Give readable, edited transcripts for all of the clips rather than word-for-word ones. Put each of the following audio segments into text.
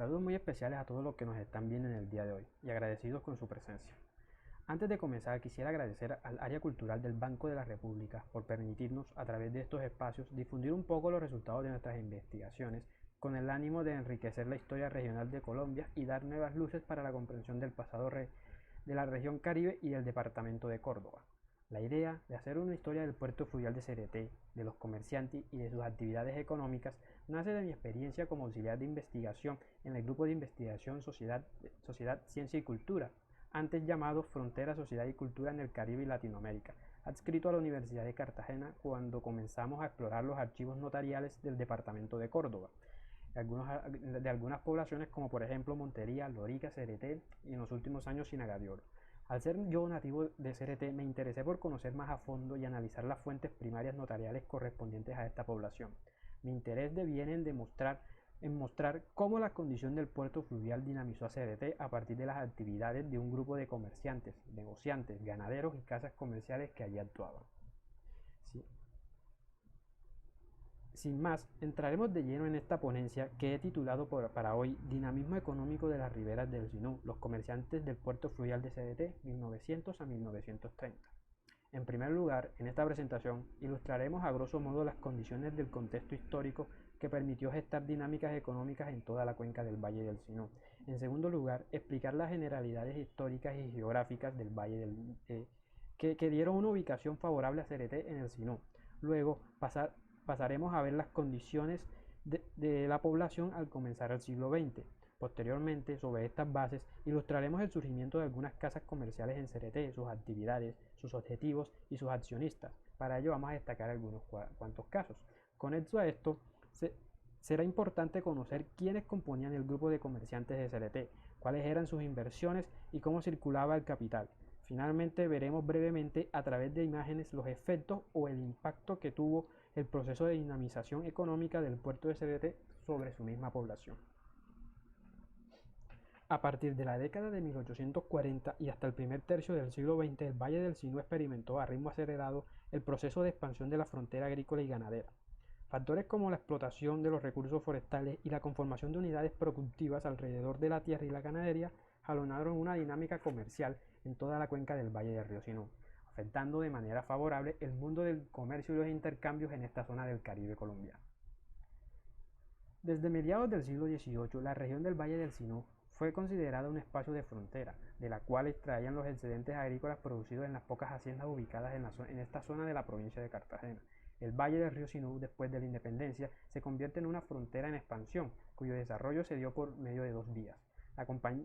Saludos muy especiales a todos los que nos están viendo en el día de hoy y agradecidos con su presencia. Antes de comenzar, quisiera agradecer al área cultural del Banco de la República por permitirnos, a través de estos espacios, difundir un poco los resultados de nuestras investigaciones con el ánimo de enriquecer la historia regional de Colombia y dar nuevas luces para la comprensión del pasado de la región Caribe y del departamento de Córdoba. La idea de hacer una historia del puerto fluvial de Cereté, de los comerciantes y de sus actividades económicas nace de mi experiencia como auxiliar de investigación en el grupo de investigación Sociedad, Ciencia y Cultura, antes llamado Frontera, Sociedad y Cultura en el Caribe y Latinoamérica, adscrito a la Universidad de Cartagena cuando comenzamos a explorar los archivos notariales del departamento de Córdoba, de algunas poblaciones como por ejemplo Montería, Lorica, Cereté y en los últimos años Ciénaga de Oro. Al ser yo nativo de Cereté, me interesé por conocer más a fondo y analizar las fuentes primarias notariales correspondientes a esta población. Mi interés deviene en mostrar cómo la condición del puerto fluvial dinamizó a Cereté a partir de las actividades de un grupo de comerciantes, negociantes, ganaderos y casas comerciales que allí actuaban. Sí. Sin más, entraremos de lleno en esta ponencia que he titulado para hoy Dinamismo económico de las riberas del Sinú, los comerciantes del puerto fluvial de Cereté 1900 a 1930. En primer lugar, en esta presentación ilustraremos a grosso modo las condiciones del contexto histórico que permitió gestar dinámicas económicas en toda la cuenca del Valle del Sinú. En segundo lugar, explicar las generalidades históricas y geográficas del Valle que dieron una ubicación favorable a Cereté en el Sinú. Luego, pasaremos a ver las condiciones de la población al comenzar el siglo XX. Posteriormente, sobre estas bases, ilustraremos el surgimiento de algunas casas comerciales en Cereté, sus actividades, sus objetivos y sus accionistas. Para ello vamos a destacar algunos cuantos casos. Conexo a esto, será importante conocer quiénes componían el grupo de comerciantes de Cereté, cuáles eran sus inversiones y cómo circulaba el capital. Finalmente veremos brevemente a través de imágenes los efectos o el impacto que tuvo el proceso de dinamización económica del puerto de Cereté sobre su misma población. A partir de la década de 1840 y hasta el primer tercio del siglo XX, el Valle del Sinú experimentó a ritmo acelerado el proceso de expansión de la frontera agrícola y ganadera. Factores como la explotación de los recursos forestales y la conformación de unidades productivas alrededor de la tierra y la ganadería jalonaron una dinámica comercial en toda la cuenca del Valle del Río Sinú, afectando de manera favorable el mundo del comercio y los intercambios en esta zona del Caribe colombiano. Desde mediados del siglo XVIII, la región del Valle del Sinú fue considerada un espacio de frontera, de la cual extraían los excedentes agrícolas producidos en las pocas haciendas ubicadas en esta zona de la provincia de Cartagena. El Valle del Río Sinú, después de la independencia, se convierte en una frontera en expansión, cuyo desarrollo se dio por medio de dos vías.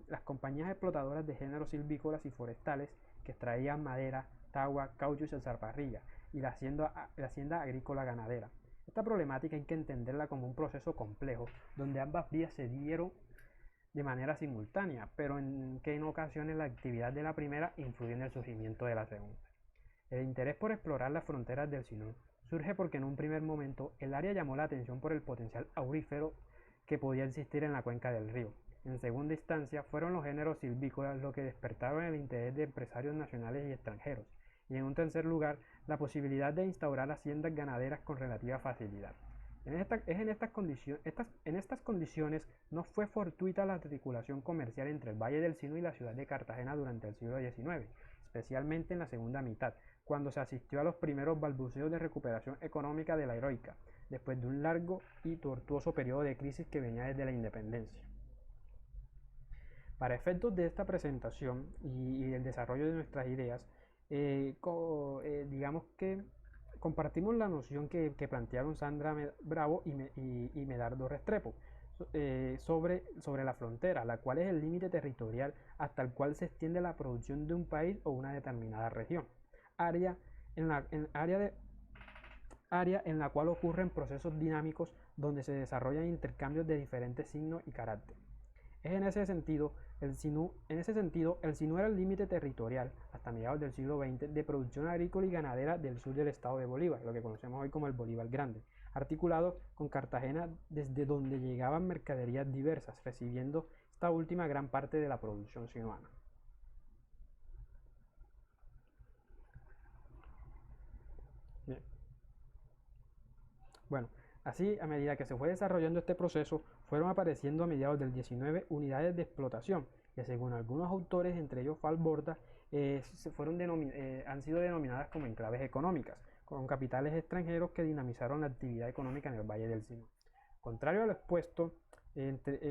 Las compañías explotadoras de géneros silvícolas y forestales que extraían madera, tagua, caucho y zarparrilla, y la hacienda agrícola ganadera. Esta problemática hay que entenderla como un proceso complejo, donde ambas vías se dieron de manera simultánea, pero que en ocasiones la actividad de la primera influye en el surgimiento de la segunda. El interés por explorar las fronteras del Sinú surge porque en un primer momento el área llamó la atención por el potencial aurífero que podía existir en la cuenca del río. En segunda instancia, fueron los géneros silvícolas los que despertaron el interés de empresarios nacionales y extranjeros, y en un tercer lugar, la posibilidad de instaurar haciendas ganaderas con relativa facilidad. En estas condiciones no fue fortuita la articulación comercial entre el Valle del Sinú y la ciudad de Cartagena durante el siglo XIX, especialmente en la segunda mitad, cuando se asistió a los primeros balbuceos de recuperación económica de la heroica, después de un largo y tortuoso periodo de crisis que venía desde la independencia. Para efectos de esta presentación y el desarrollo de nuestras ideas, digamos que compartimos la noción que plantearon Sandra Bravo y Medardo Restrepo sobre la frontera, la cual es el límite territorial hasta el cual se extiende la producción de un país o una determinada región. Área en la cual ocurren procesos dinámicos donde se desarrollan intercambios de diferentes signos y carácter. En ese sentido, el Sinú era el límite territorial, hasta mediados del siglo XX, de producción agrícola y ganadera del sur del estado de Bolívar, lo que conocemos hoy como el Bolívar Grande, articulado con Cartagena desde donde llegaban mercaderías diversas, recibiendo esta última gran parte de la producción sinuana. Bien. Bueno, Así, a medida que se fue desarrollando este proceso, fueron apareciendo a mediados del 19 unidades de explotación, que según algunos autores, entre ellos Falborda, han sido denominadas como enclaves económicas, con capitales extranjeros que dinamizaron la actividad económica en el Valle del Sinú. Contrario a lo expuesto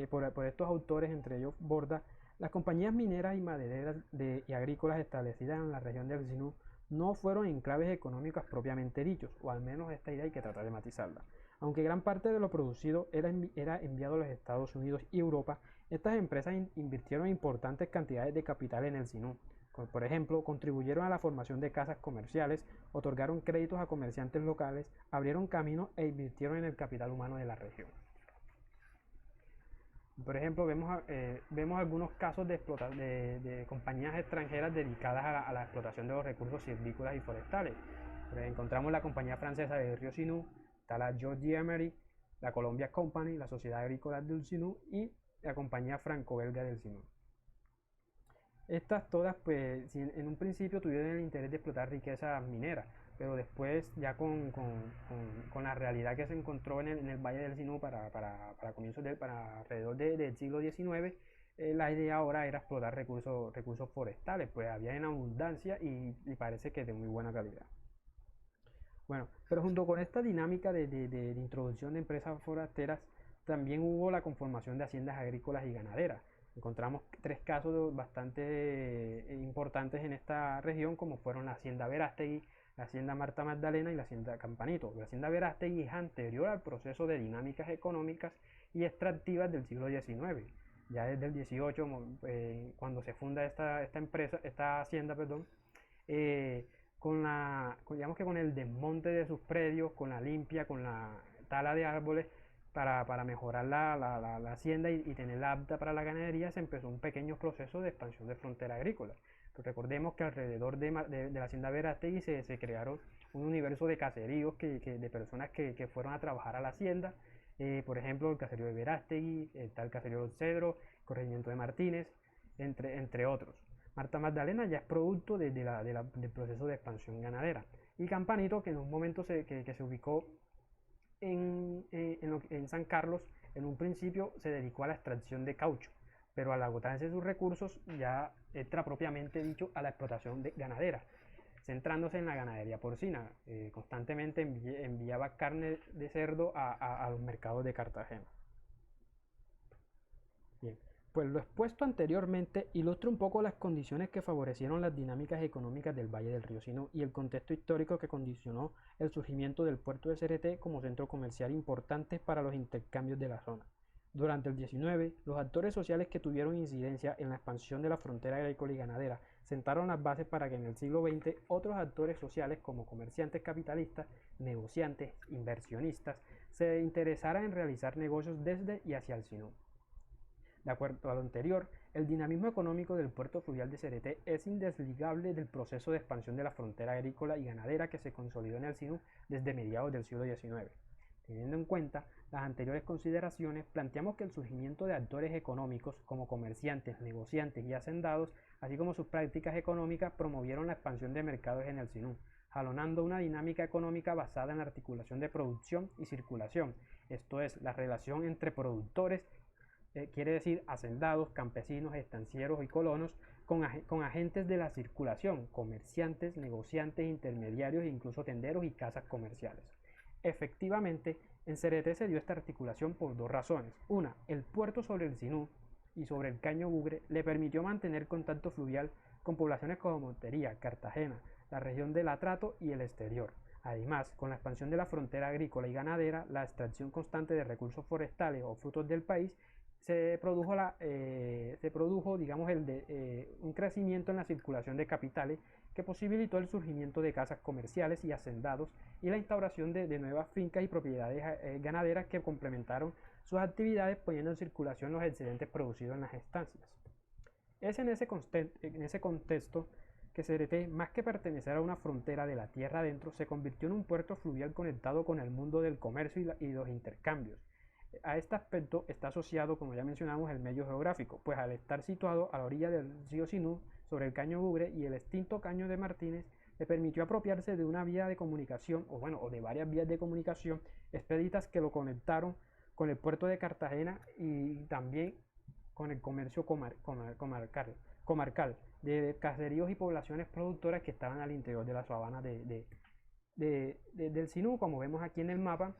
por estos autores, entre ellos Borda, las compañías mineras y madereras y agrícolas establecidas en la región del Sinú no fueron enclaves económicos propiamente dichos, o al menos esta idea hay que tratar de matizarla. Aunque gran parte de lo producido era enviado a los Estados Unidos y Europa, estas empresas invirtieron importantes cantidades de capital en el Sinú. Por ejemplo, contribuyeron a la formación de casas comerciales, otorgaron créditos a comerciantes locales, abrieron caminos e invirtieron en el capital humano de la región. Por ejemplo, vemos algunos casos de compañías extranjeras dedicadas a la explotación de los recursos silvícolas y forestales. Encontramos la compañía francesa de Río Sinú, está la George Emery, la Columbia Company, la Sociedad Agrícola del Sinú y la compañía franco-belga del Sinú. Estas todas, pues, en un principio tuvieron el interés de explotar riqueza minera, pero después, ya con la realidad que se encontró en el Valle del Sinú para alrededor del siglo XIX, la idea ahora era explotar recursos forestales, pues había en abundancia y parece que de muy buena calidad. Bueno, pero junto con esta dinámica de introducción de empresas forasteras, también hubo la conformación de haciendas agrícolas y ganaderas. Encontramos tres casos bastante importantes en esta región, como fueron la hacienda Verástegui, la hacienda Marta Magdalena y la hacienda Campanito. La hacienda Verástegui es anterior al proceso de dinámicas económicas y extractivas del siglo XIX. Ya desde el 18, cuando se funda esta hacienda, digamos que con el desmonte de sus predios, con la limpia, con la tala de árboles, para mejorar la hacienda y tenerla apta para la ganadería, se empezó un pequeño proceso de expansión de frontera agrícola. Pues recordemos que alrededor de la hacienda Verástegui se crearon un universo de caseríos de personas que fueron a trabajar a la hacienda. Por ejemplo, el caserío de Verástegui, está el caserío del Cedro, el corregimiento de Martínez, entre otros. Marta Magdalena ya es producto del proceso de expansión ganadera. Y Campanito, que en un momento que se ubicó en San Carlos, en un principio se dedicó a la extracción de caucho, pero al agotarse sus recursos ya entra propiamente dicho a la explotación ganadera, centrándose en la ganadería porcina. Constantemente enviaba carne de cerdo a los mercados de Cartagena. Bien, pues lo expuesto anteriormente ilustra un poco las condiciones que favorecieron las dinámicas económicas del Valle del Río Sinú y el contexto histórico que condicionó el surgimiento del puerto de Cereté como centro comercial importante para los intercambios de la zona. Durante el 19, los actores sociales que tuvieron incidencia en la expansión de la frontera agrícola y ganadera sentaron las bases para que en el siglo XX otros actores sociales como comerciantes capitalistas, negociantes, inversionistas, se interesaran en realizar negocios desde y hacia el Sinú. De acuerdo a lo anterior, el dinamismo económico del puerto fluvial de Cereté es indesligable del proceso de expansión de la frontera agrícola y ganadera que se consolidó en el Sinú desde mediados del siglo XIX. Teniendo en cuenta las anteriores consideraciones, planteamos que el surgimiento de actores económicos como comerciantes, negociantes y hacendados, así como sus prácticas económicas, promovieron la expansión de mercados en el Sinú, jalonando una dinámica económica basada en la articulación de producción y circulación, esto es, la relación entre productores, quiere decir hacendados, campesinos, estancieros y colonos, con agentes de la circulación, comerciantes, negociantes, intermediarios e incluso tenderos y casas comerciales. Efectivamente, en Cereté se dio esta articulación por dos razones. Una, el puerto sobre el Sinú y sobre el Caño Bugre le permitió mantener contacto fluvial con poblaciones como Montería, Cartagena, la región del Atrato y el exterior. Además, con la expansión de la frontera agrícola y ganadera, la extracción constante de recursos forestales o frutos del país, se produjo digamos, un crecimiento en la circulación de capitales que posibilitó el surgimiento de casas comerciales y hacendados y la instauración de nuevas fincas y propiedades ganaderas que complementaron sus actividades poniendo en circulación los excedentes producidos en las estancias. Es en ese contexto que Cereté, más que pertenecer a una frontera de la tierra adentro, se convirtió en un puerto fluvial conectado con el mundo del comercio y los intercambios. A este aspecto está asociado, como ya mencionamos, el medio geográfico, pues al estar situado a la orilla del río Sinú, sobre el Caño Bugre y el extinto Caño de Martínez, le permitió apropiarse de una vía de comunicación, o de varias vías de comunicación expeditas que lo conectaron con el puerto de Cartagena y también con el comercio comarcal de caseríos y poblaciones productoras que estaban al interior de la sabana del Sinú, como vemos aquí en el mapa.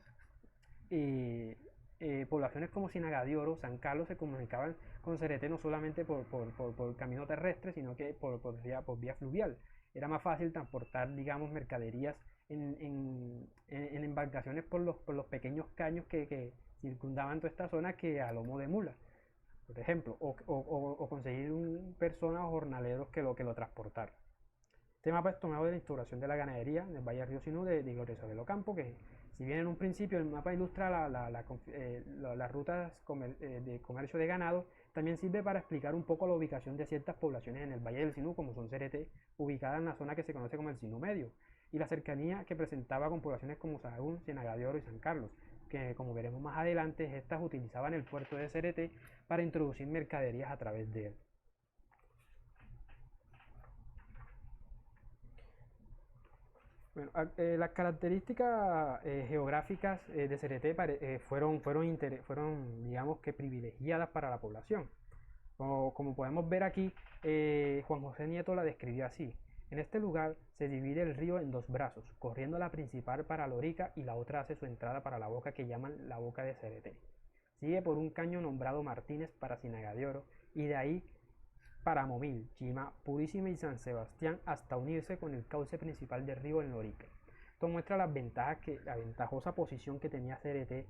Poblaciones como Ciénaga de Oro, San Carlos se comunicaban con Cereté no solamente por camino terrestre, sino que por vía fluvial. Era más fácil transportar, digamos, mercaderías en embarcaciones por los pequeños caños que circundaban toda esta zona que a lomo de mula, por ejemplo, o conseguir personas o jornaleros que lo transportaran. Este mapa es tomado de la instauración de la ganadería en el Valle del Río Sinú de Gloria Isabel Ocampo, que si bien en un principio el mapa ilustra las rutas de comercio de ganado, también sirve para explicar un poco la ubicación de ciertas poblaciones en el Valle del Sinú, como son Cereté, ubicada en la zona que se conoce como el Sinú Medio, y la cercanía que presentaba con poblaciones como Sahagún, Ciénaga de Oro y San Carlos, que como veremos más adelante, estas utilizaban el puerto de Cereté para introducir mercaderías a través de él. Bueno, las características geográficas de Cereté fueron, digamos que privilegiadas para la población. Como podemos ver aquí, Juan José Nieto la describió así: en este lugar se divide el río en dos brazos, corriendo la principal para Lorica y la otra hace su entrada para la boca que llaman la boca de Cereté. Sigue por un caño nombrado Martínez para Ciénaga de Oro y de ahí para Momil, Chima, Purísima y San Sebastián hasta unirse con el cauce principal del río en Lorica. Esto muestra la ventajosa posición que tenía Cereté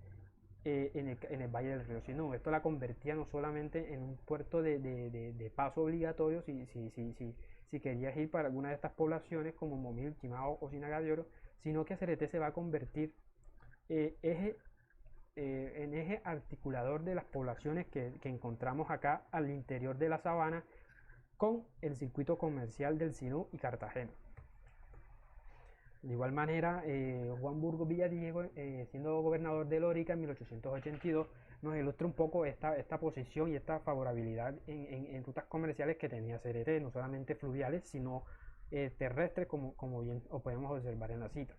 en el Valle del Río Sinú. Esto la convertía no solamente en un puerto de paso obligatorio si querías ir para alguna de estas poblaciones como Momil, Chimao o Ciénaga de Oro, sino que Cereté se va a convertir en eje articulador de las poblaciones que encontramos acá al interior de la sabana con el circuito comercial del Sinú y Cartagena. De igual manera, Juan Burgos Villadiego, siendo gobernador de Lorica en 1882, nos ilustra un poco esta posición y esta favorabilidad en rutas comerciales que tenía Cereté, no solamente fluviales, sino terrestres, como bien podemos observar en la cita.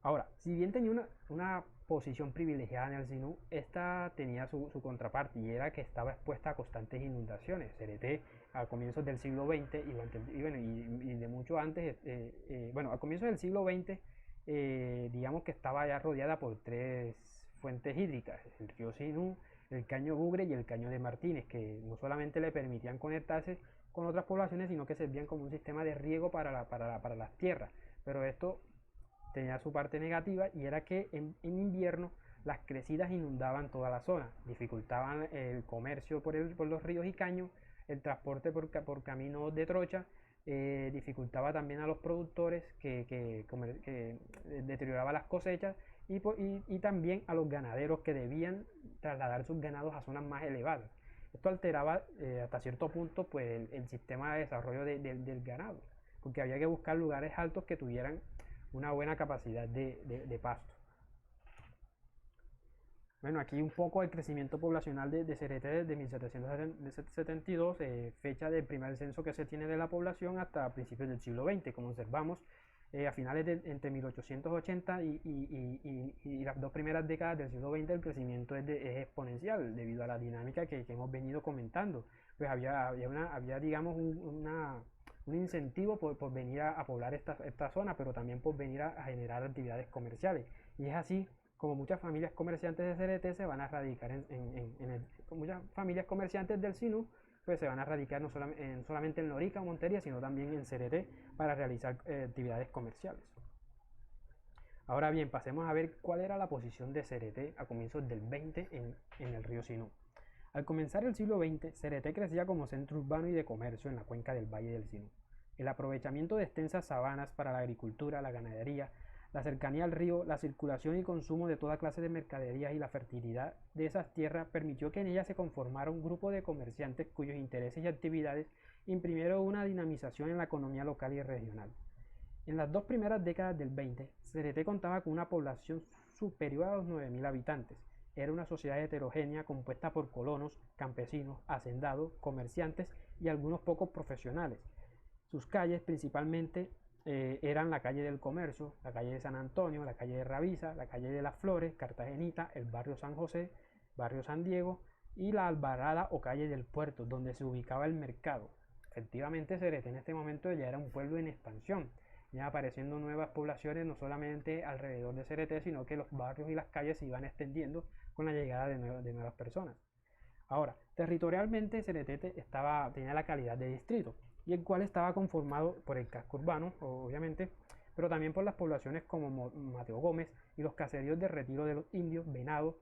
Ahora, si bien tenía una posición privilegiada en el Sinú, esta tenía su contraparte, y era que estaba expuesta a constantes inundaciones. Cereté a comienzos del siglo XX y de mucho antes, a comienzos del siglo XX, digamos que estaba ya rodeada por tres fuentes hídricas: el río Sinú, el caño Bugre y el caño de Martínez, que no solamente le permitían conectarse con otras poblaciones, sino que servían como un sistema de riego para las tierras. Pero esto tenía su parte negativa, y era que en invierno las crecidas inundaban toda la zona, dificultaban el comercio por los ríos y caños, el transporte por caminos de trocha, dificultaba también a los productores que deterioraba las cosechas, y también a los ganaderos que debían trasladar sus ganados a zonas más elevadas. Esto alteraba hasta cierto punto pues, el sistema de desarrollo del ganado, porque había que buscar lugares altos que tuvieran una buena capacidad de pasto. Bueno, aquí un poco el crecimiento poblacional de Cereté desde 1772, fecha del primer censo que se tiene de la población, hasta principios del siglo XX. Como observamos, a finales entre 1880 y las dos primeras décadas del siglo XX, el crecimiento es exponencial debido a la dinámica que hemos venido comentando. Pues había digamos, un incentivo por venir a poblar esta zona, pero también por venir a generar actividades comerciales. Y es así como muchas familias comerciantes de Cereté se van a radicar muchas familias comerciantes del Sinú pues se van a radicar no solamente en Lorica o Montería, sino también en Cereté para realizar actividades comerciales. Ahora bien, pasemos a ver cuál era la posición de Cereté a comienzos del 20 en el río Sinú. Al comenzar el siglo XX, Cereté crecía como centro urbano y de comercio en la cuenca del Valle del Sinú. El aprovechamiento de extensas sabanas para la agricultura, la ganadería, la cercanía al río, la circulación y consumo de toda clase de mercaderías y la fertilidad de esas tierras permitió que en ellas se conformara un grupo de comerciantes cuyos intereses y actividades imprimieron una dinamización en la economía local y regional. En las dos primeras décadas del 20, Cereté contaba con una población superior a los 9.000 habitantes. Era una sociedad heterogénea compuesta por colonos, campesinos, hacendados, comerciantes y algunos pocos profesionales. Sus calles principalmente eran la calle del Comercio, la calle de San Antonio, la calle de Ravisa, la calle de las Flores, Cartagenita, el barrio San José, barrio San Diego y la Albarada o calle del Puerto, donde se ubicaba el mercado. Efectivamente, Cereté en este momento ya era un pueblo en expansión, ya apareciendo nuevas poblaciones, no solamente alrededor de Cereté, sino que los barrios y las calles se iban extendiendo con la llegada de nuevas personas. Ahora, territorialmente Cereté tenía la calidad de distrito, y el cual estaba conformado por el casco urbano, obviamente, pero también por las poblaciones como Mateo Gómez y los caseríos de Retiro de los Indios, Venado,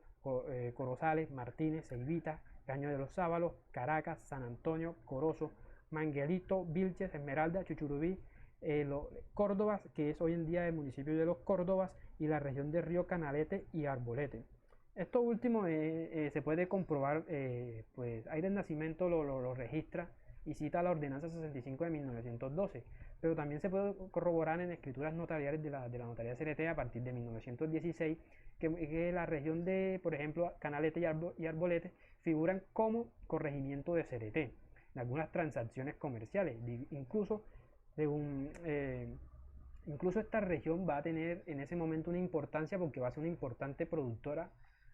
Corozales, Martínez, Ceibita, Caño de los Sábalos, Caracas, San Antonio, Corozo, Manguelito, Vilches, Esmeralda, Chuchurubí, Córdobas, que es hoy en día el municipio de los Córdobas, y la región de Río Canalete y Arbolete. Esto último se puede comprobar, pues Aires Nacimiento lo registra y cita la ordenanza 65 de 1912, pero también se puede corroborar en escrituras notariales de la notaría de Cereté a partir de 1916, que la región de, por ejemplo, Canalete y Arbolete figuran como corregimiento de Cereté en algunas transacciones comerciales. Incluso esta región va a tener en ese momento una importancia porque va a ser una importante productora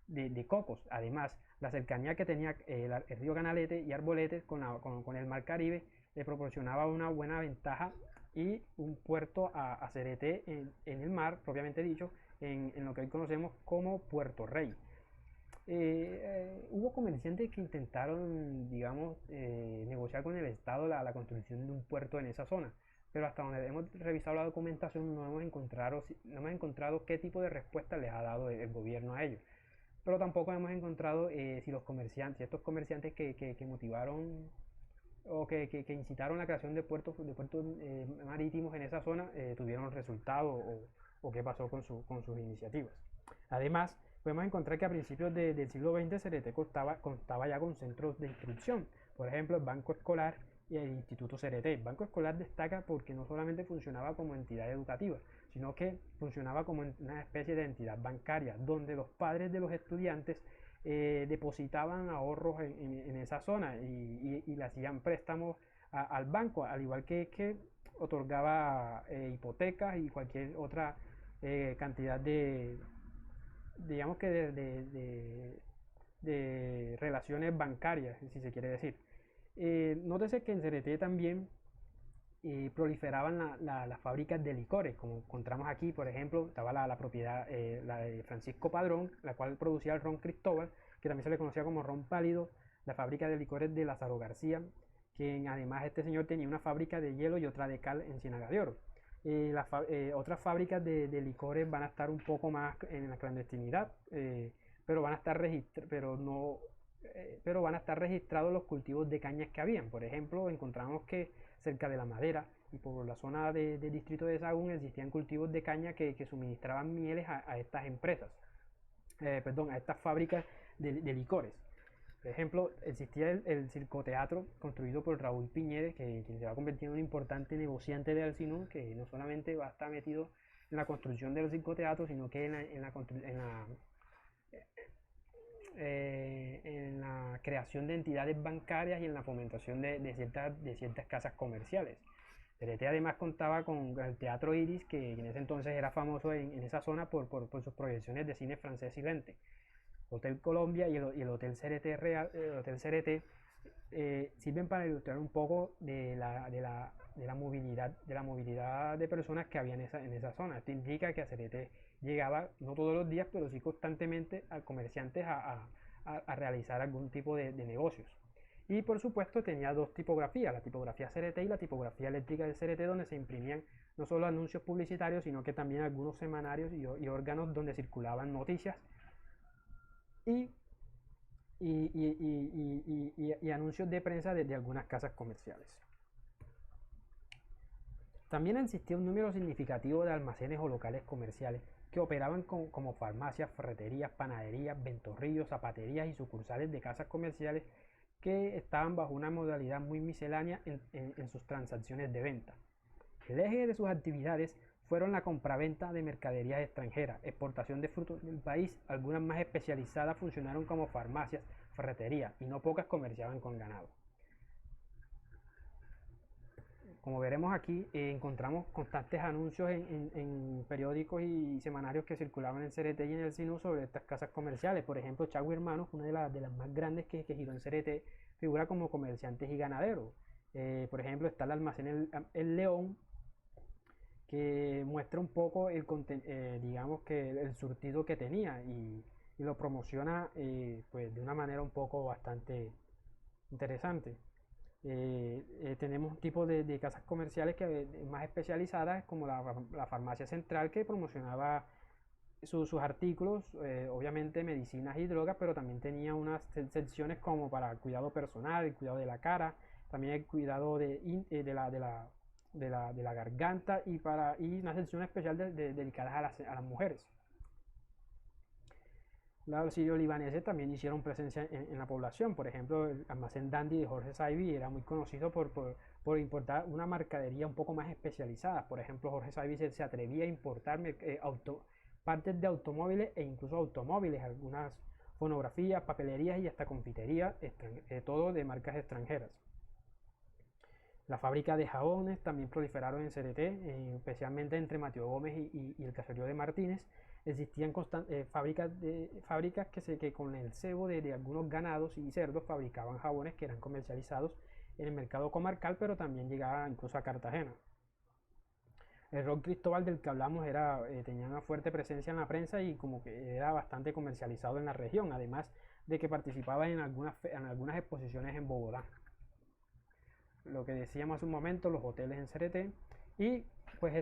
de cocos. Además, la cercanía que tenía el río Canalete y Arbolete con el mar Caribe le proporcionaba una buena ventaja y un puerto a Cereté en el mar, propiamente dicho, en lo que hoy conocemos como Puerto Rey. Hubo comerciantes que intentaron, digamos, negociar con el Estado la construcción de un puerto en esa zona, pero hasta donde hemos revisado la documentación no hemos encontrado qué tipo de respuesta les ha dado el gobierno a ellos. Pero tampoco hemos encontrado si estos comerciantes que motivaron o que incitaron la creación de puertos marítimos en esa zona tuvieron resultado o qué pasó con sus iniciativas. Además, podemos encontrar que a principios del siglo XX Cereté contaba ya con centros de instrucción, por ejemplo el Banco Escolar y el Instituto Cereté. El Banco Escolar destaca porque no solamente funcionaba como entidad educativa, sino que funcionaba como una especie de entidad bancaria, donde los padres de los estudiantes depositaban ahorros en esa zona y le hacían préstamos al banco, al igual que otorgaba hipotecas y cualquier otra cantidad digamos que de relaciones bancarias, si se quiere decir. Nótese que en Cereté también proliferaban las fábricas de licores, como encontramos aquí, por ejemplo, estaba la propiedad, la de Francisco Padrón, la cual producía el ron Cristóbal, que también se le conocía como ron pálido, la fábrica de licores de Lázaro García, que además este señor tenía una fábrica de hielo y otra de cal en Ciénaga de Oro. Otras fábricas de licores van a estar un poco más en la clandestinidad, pero van a estar pero van a estar registrados los cultivos de cañas que habían. Por ejemplo, encontramos que cerca de La Madera y por la zona del distrito de Sahagún existían cultivos de caña que suministraban mieles a estas empresas, a estas fábricas de licores. Por ejemplo, existía el circoteatro construido por Raúl Piñeres, quien se va a convertir en un importante negociante de Alcinón, que no solamente va a estar metido en la construcción del circoteatro, sino que en la creación de entidades bancarias y en la fomentación de ciertas casas comerciales. Cereté además contaba con el Teatro Iris, que en ese entonces era famoso en esa zona por sus proyecciones de cine francés y lente. Hotel Colombia y el Hotel Cereté sirven para ilustrar un poco de la movilidad de personas que había en esa zona. Esto indica que a Cereté llegaba, no todos los días, pero sí constantemente a comerciantes a realizar algún tipo de negocios. Y por supuesto tenía dos tipografías, la tipografía Cereté y la tipografía eléctrica del Cereté, donde se imprimían no solo anuncios publicitarios, sino que también algunos semanarios y órganos donde circulaban noticias y anuncios de prensa desde algunas casas comerciales. También existía un número significativo de almacenes o locales comerciales que operaban como farmacias, ferreterías, panaderías, ventorrillos, zapaterías y sucursales de casas comerciales que estaban bajo una modalidad muy miscelánea en sus transacciones de venta. El eje de sus actividades fueron la compraventa de mercaderías extranjeras, exportación de frutos del país, algunas más especializadas funcionaron como farmacias, ferreterías y no pocas comerciaban con ganado. Como veremos aquí, encontramos constantes anuncios en periódicos y semanarios que circulaban en CRT y en el Sinú sobre estas casas comerciales. Por ejemplo, Chagüe Hermanos, una de las más grandes que giró en CRT, figura como comerciantes y ganaderos. Por ejemplo, está el almacén el León, que muestra un poco digamos que el surtido que tenía y lo promociona pues de una manera un poco bastante interesante. Tenemos un tipo de casas comerciales más especializadas como la farmacia central, que promocionaba sus artículos, obviamente medicinas y drogas, pero también tenía unas secciones como para el cuidado personal, el cuidado de la cara, también el cuidado de la garganta y una sección especial dedicadas a las mujeres. Los sirio-libaneses también hicieron presencia en la población. Por ejemplo, el almacén Dandy de Jorge Saibi era muy conocido por importar una mercadería un poco más especializada. Por ejemplo, Jorge Saibi se atrevía a importar partes de automóviles e incluso automóviles, algunas fonografías, papelerías y hasta confiterías, todo de marcas extranjeras. La fábrica de jabones también proliferaron en CRT, especialmente entre Mateo Gómez y el caserío de Martínez. Existían fábricas que con el cebo de algunos ganados y cerdos fabricaban jabones que eran comercializados en el mercado comarcal, pero también llegaban incluso a Cartagena. El ron Cristóbal del que hablamos tenía una fuerte presencia en la prensa y como que era bastante comercializado en la región, además de que participaba en algunas exposiciones en Bogotá. Lo que decíamos hace un momento, los hoteles en CRT, y pues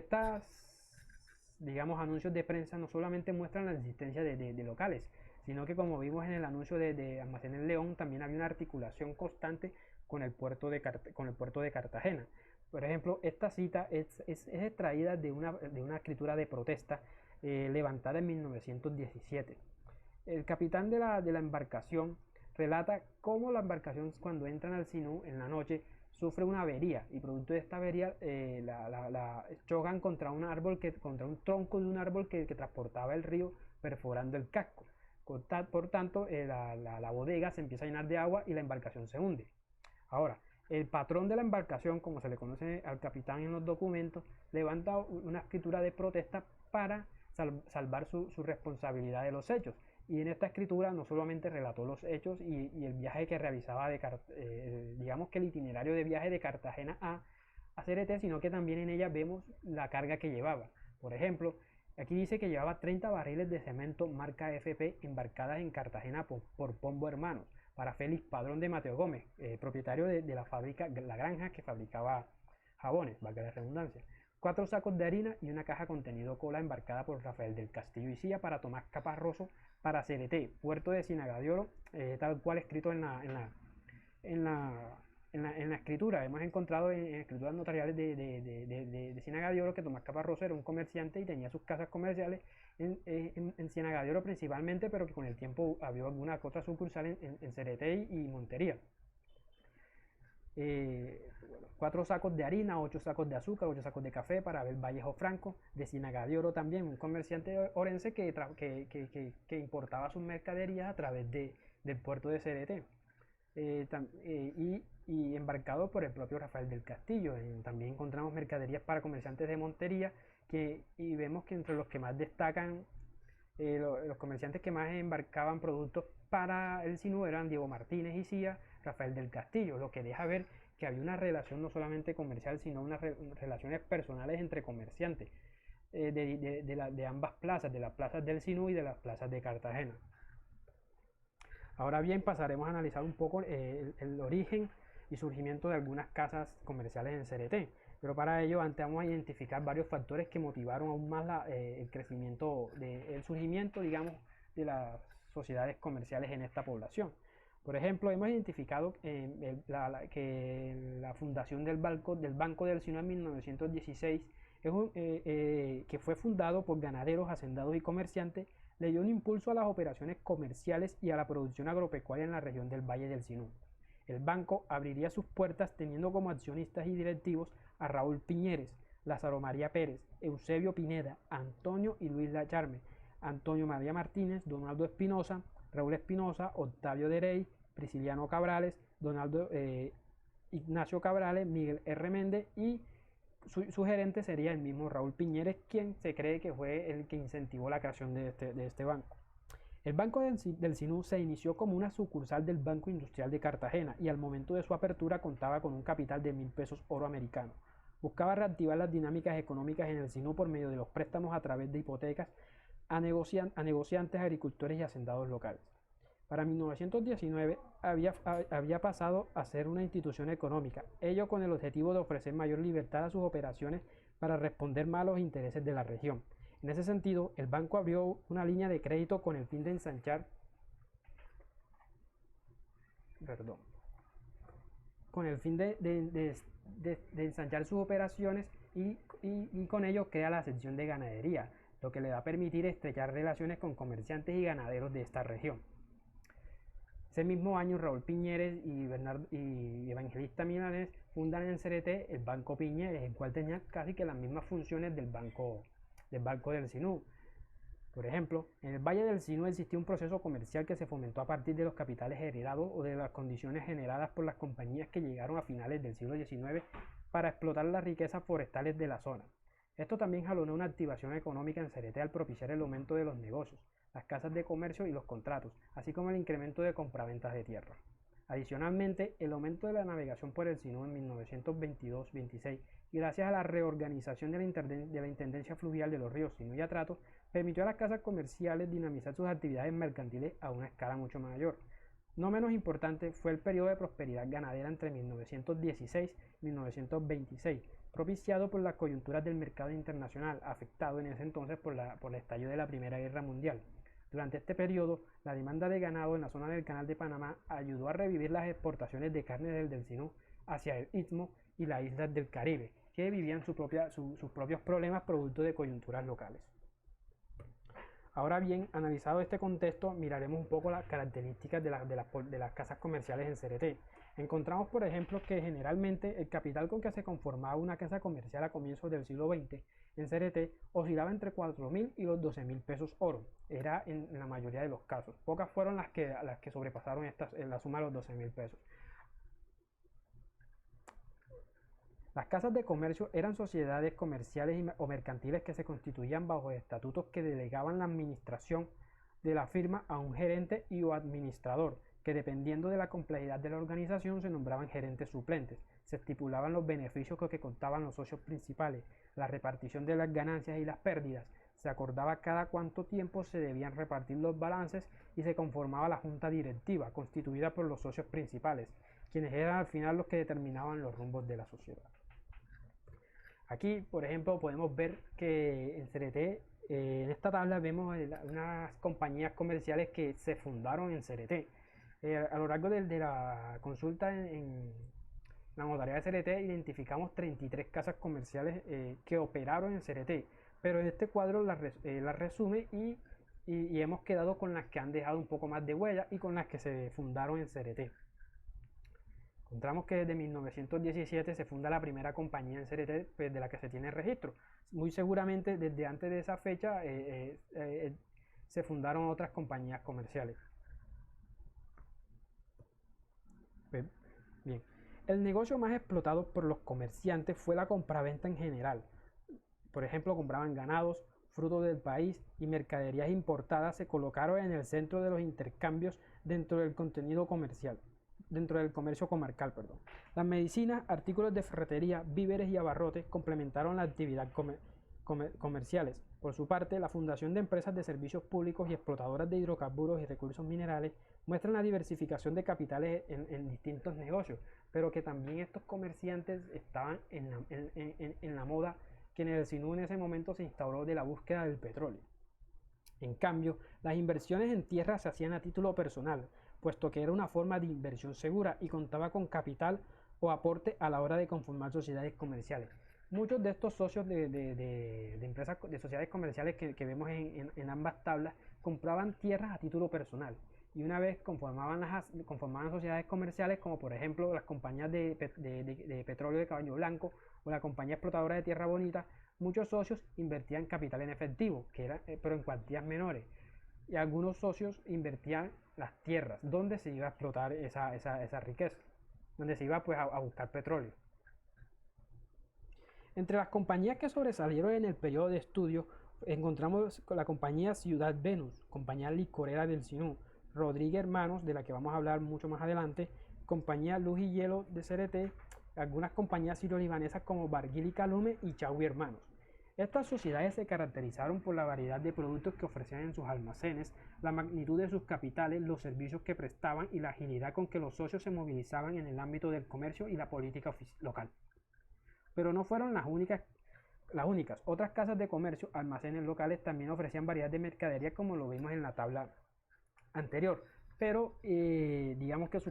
digamos, anuncios de prensa no solamente muestran la existencia de locales, sino que como vimos en el anuncio de Almacén El León, también había una articulación constante con el puerto de Cartagena. Por ejemplo, esta cita es extraída de una escritura de protesta levantada en 1917. El capitán de la embarcación relata cómo la embarcación, cuando entran al Sinú en la noche, sufre una avería y producto de esta avería chocan contra un tronco de un árbol que transportaba el río, perforando el casco. Por tanto, la bodega se empieza a llenar de agua y la embarcación se hunde. Ahora, el patrón de la embarcación, como se le conoce al capitán en los documentos, levanta una escritura de protesta para salvar su responsabilidad de los hechos. Y en esta escritura no solamente relató los hechos y el viaje que realizaba, digamos que el itinerario de viaje de Cartagena a CRT, sino que también en ella vemos la carga que llevaba. Por ejemplo, aquí dice que llevaba 30 barriles de cemento marca FP embarcadas en Cartagena por Pombo Hermanos, para Félix Padrón de Mateo Gómez, propietario de la fábrica La Granja, que fabricaba jabones, valga la redundancia. 4 sacos de harina y una caja contenido cola embarcada por Rafael del Castillo y Cía para Tomás Caparroso para CRT, puerto de Ciénaga de Oro, tal cual escrito en la escritura. Hemos encontrado en escrituras notariales de Ciénaga de Oro que Tomás Caparroso era un comerciante y tenía sus casas comerciales en Ciénaga de Oro principalmente, pero que con el tiempo había alguna otra sucursal en CRT y Montería. 4 sacos de harina, 8 sacos de azúcar, 8 sacos de café para Abel Vallejo Franco, de Ciénaga de Oro también, un comerciante orense que importaba sus mercaderías a través del puerto de CRT. Y embarcado por el propio Rafael del Castillo. También encontramos mercaderías para comerciantes de Montería, y vemos que entre los que más destacan, los comerciantes que más embarcaban productos para el Sinú eran Diego Martínez y Cía, Rafael del Castillo, lo que deja ver que había una relación no solamente comercial, sino unas relaciones personales entre comerciantes de ambas plazas, de las plazas del Sinú y de las plazas de Cartagena. Ahora bien, pasaremos a analizar un poco el origen y surgimiento de algunas casas comerciales en CRT, pero para ello antes vamos a identificar varios factores que motivaron aún más el crecimiento, el surgimiento, digamos, de las sociedades comerciales en esta población. Por ejemplo, hemos identificado que la fundación del Banco del Sinú en 1916, que fue fundado por ganaderos, hacendados y comerciantes, le dio un impulso a las operaciones comerciales y a la producción agropecuaria en la región del Valle del Sinú. El banco abriría sus puertas teniendo como accionistas y directivos a Raúl Piñeres, Lázaro María Pérez, Eusebio Pineda, Antonio y Luis Lacharme, Antonio María Martínez, Donaldo Espinosa, Raúl Espinosa, Octavio Derey, Prisciliano Cabrales, Ignacio Cabrales, Miguel R. Méndez y su gerente sería el mismo Raúl Piñeres, quien se cree que fue el que incentivó la creación de este banco. El Banco del Sinú se inició como una sucursal del Banco Industrial de Cartagena y al momento de su apertura contaba con un capital de 1.000 pesos oro americano. Buscaba reactivar las dinámicas económicas en el Sinú por medio de los préstamos a través de hipotecas a negociantes, agricultores y hacendados locales. Para 1919 había pasado a ser una institución económica, ello con el objetivo de ofrecer mayor libertad a sus operaciones para responder más a los intereses de la región. En ese sentido, el banco abrió una línea de crédito con el fin de ensanchar sus operaciones y con ello crea la sección de ganadería, lo que le va a permitir estrechar relaciones con comerciantes y ganaderos de esta región. Ese mismo año, Raúl Piñeres y Evangelista Milanés fundan en Cereté el Banco Piñeres, el cual tenía casi que las mismas funciones del Banco del Sinú. Por ejemplo, en el Valle del Sinú existía un proceso comercial que se fomentó a partir de los capitales heredados o de las condiciones generadas por las compañías que llegaron a finales del siglo XIX para explotar las riquezas forestales de la zona. Esto también jalonó una activación económica en Cereté al propiciar el aumento de los negocios, las casas de comercio y los contratos, así como el incremento de compraventas de tierra. Adicionalmente, el aumento de la navegación por el Sinú en 1922-26 y gracias a la reorganización de la Intendencia Fluvial de los ríos Sinú y Atrato, permitió a las casas comerciales dinamizar sus actividades mercantiles a una escala mucho mayor. No menos importante fue el periodo de prosperidad ganadera entre 1916 y 1926, propiciado por las coyunturas del mercado internacional, afectado en ese entonces por el estallido de la Primera Guerra Mundial. Durante este periodo, la demanda de ganado en la zona del Canal de Panamá ayudó a revivir las exportaciones de carne del Sinú hacia el Istmo y las islas del Caribe, que vivían sus propios problemas producto de coyunturas locales. Ahora bien, analizado este contexto, miraremos un poco las características de las casas comerciales en Cereté. Encontramos, por ejemplo, que generalmente el capital con que se conformaba una casa comercial a comienzos del siglo XX en Cereté oscilaba entre 4.000 y los 12.000 pesos oro. Era en la mayoría de los casos. Pocas fueron las que sobrepasaron la suma de los 12.000 pesos. Las casas de comercio eran sociedades comerciales o mercantiles que se constituían bajo estatutos que delegaban la administración de la firma a un gerente y o administrador, que dependiendo de la complejidad de la organización se nombraban gerentes suplentes. Se estipulaban los beneficios que contaban los socios principales, la repartición de las ganancias y las pérdidas, se acordaba cada cuánto tiempo se debían repartir los balances y se conformaba la junta directiva, constituida por los socios principales, quienes eran al final los que determinaban los rumbos de la sociedad. Aquí, por ejemplo, podemos ver que en Cereté, en esta tabla vemos unas compañías comerciales que se fundaron en Cereté. A lo largo de la consulta en la notaría de Cereté identificamos 33 casas comerciales que operaron en Cereté, pero en este cuadro las resume y hemos quedado con las que han dejado un poco más de huella y con las que se fundaron en Cereté. Encontramos que desde 1917 se funda la primera compañía en Cereté, pues, de la que se tiene registro. Muy seguramente desde antes de esa fecha se fundaron otras compañías comerciales. Pues, bien, el negocio más explotado por los comerciantes fue la compraventa en general. Por ejemplo, compraban ganados, frutos del país y mercaderías importadas se colocaron en el centro de los intercambios dentro del contenido comercial. Dentro del comercio comarcal, perdón. Las medicinas, artículos de ferretería, víveres y abarrotes complementaron la actividad comerciales. Por su parte, la fundación de empresas de servicios públicos y explotadoras de hidrocarburos y recursos minerales muestran la diversificación de capitales en distintos negocios, pero que también estos comerciantes estaban en la moda que en el Sinú en ese momento se instauró de la búsqueda del petróleo. En cambio, las inversiones en tierra se hacían a título personal, puesto que era una forma de inversión segura y contaba con capital o aporte a la hora de conformar sociedades comerciales. Muchos de estos socios de empresas, de sociedades comerciales que vemos en ambas tablas, compraban tierras a título personal y una vez conformaban sociedades comerciales, como por ejemplo las compañías de petróleo de Caballo Blanco o la compañía explotadora de Tierra Bonita, muchos socios invertían capital en efectivo, pero en cuantías menores, y algunos socios invertían las tierras donde se iba a explotar esa riqueza, donde se iba pues a buscar petróleo. Entre las compañías que sobresalieron en el periodo de estudio encontramos con la compañía Ciudad Venus, compañía licorera del Sinú, Rodríguez Hermanos, de la que vamos a hablar mucho más adelante, compañía Luz y Hielo de CRT, algunas compañías siro-libanesas como Barguil y Calume y Chaui Hermanos. Estas sociedades se caracterizaron por la variedad de productos que ofrecían en sus almacenes, la magnitud de sus capitales, los servicios que prestaban y la agilidad con que los socios se movilizaban en el ámbito del comercio y la política local. Pero no fueron las únicas. Otras casas de comercio, almacenes locales también ofrecían variedad de mercadería como lo vimos en la tabla anterior. Pero digamos que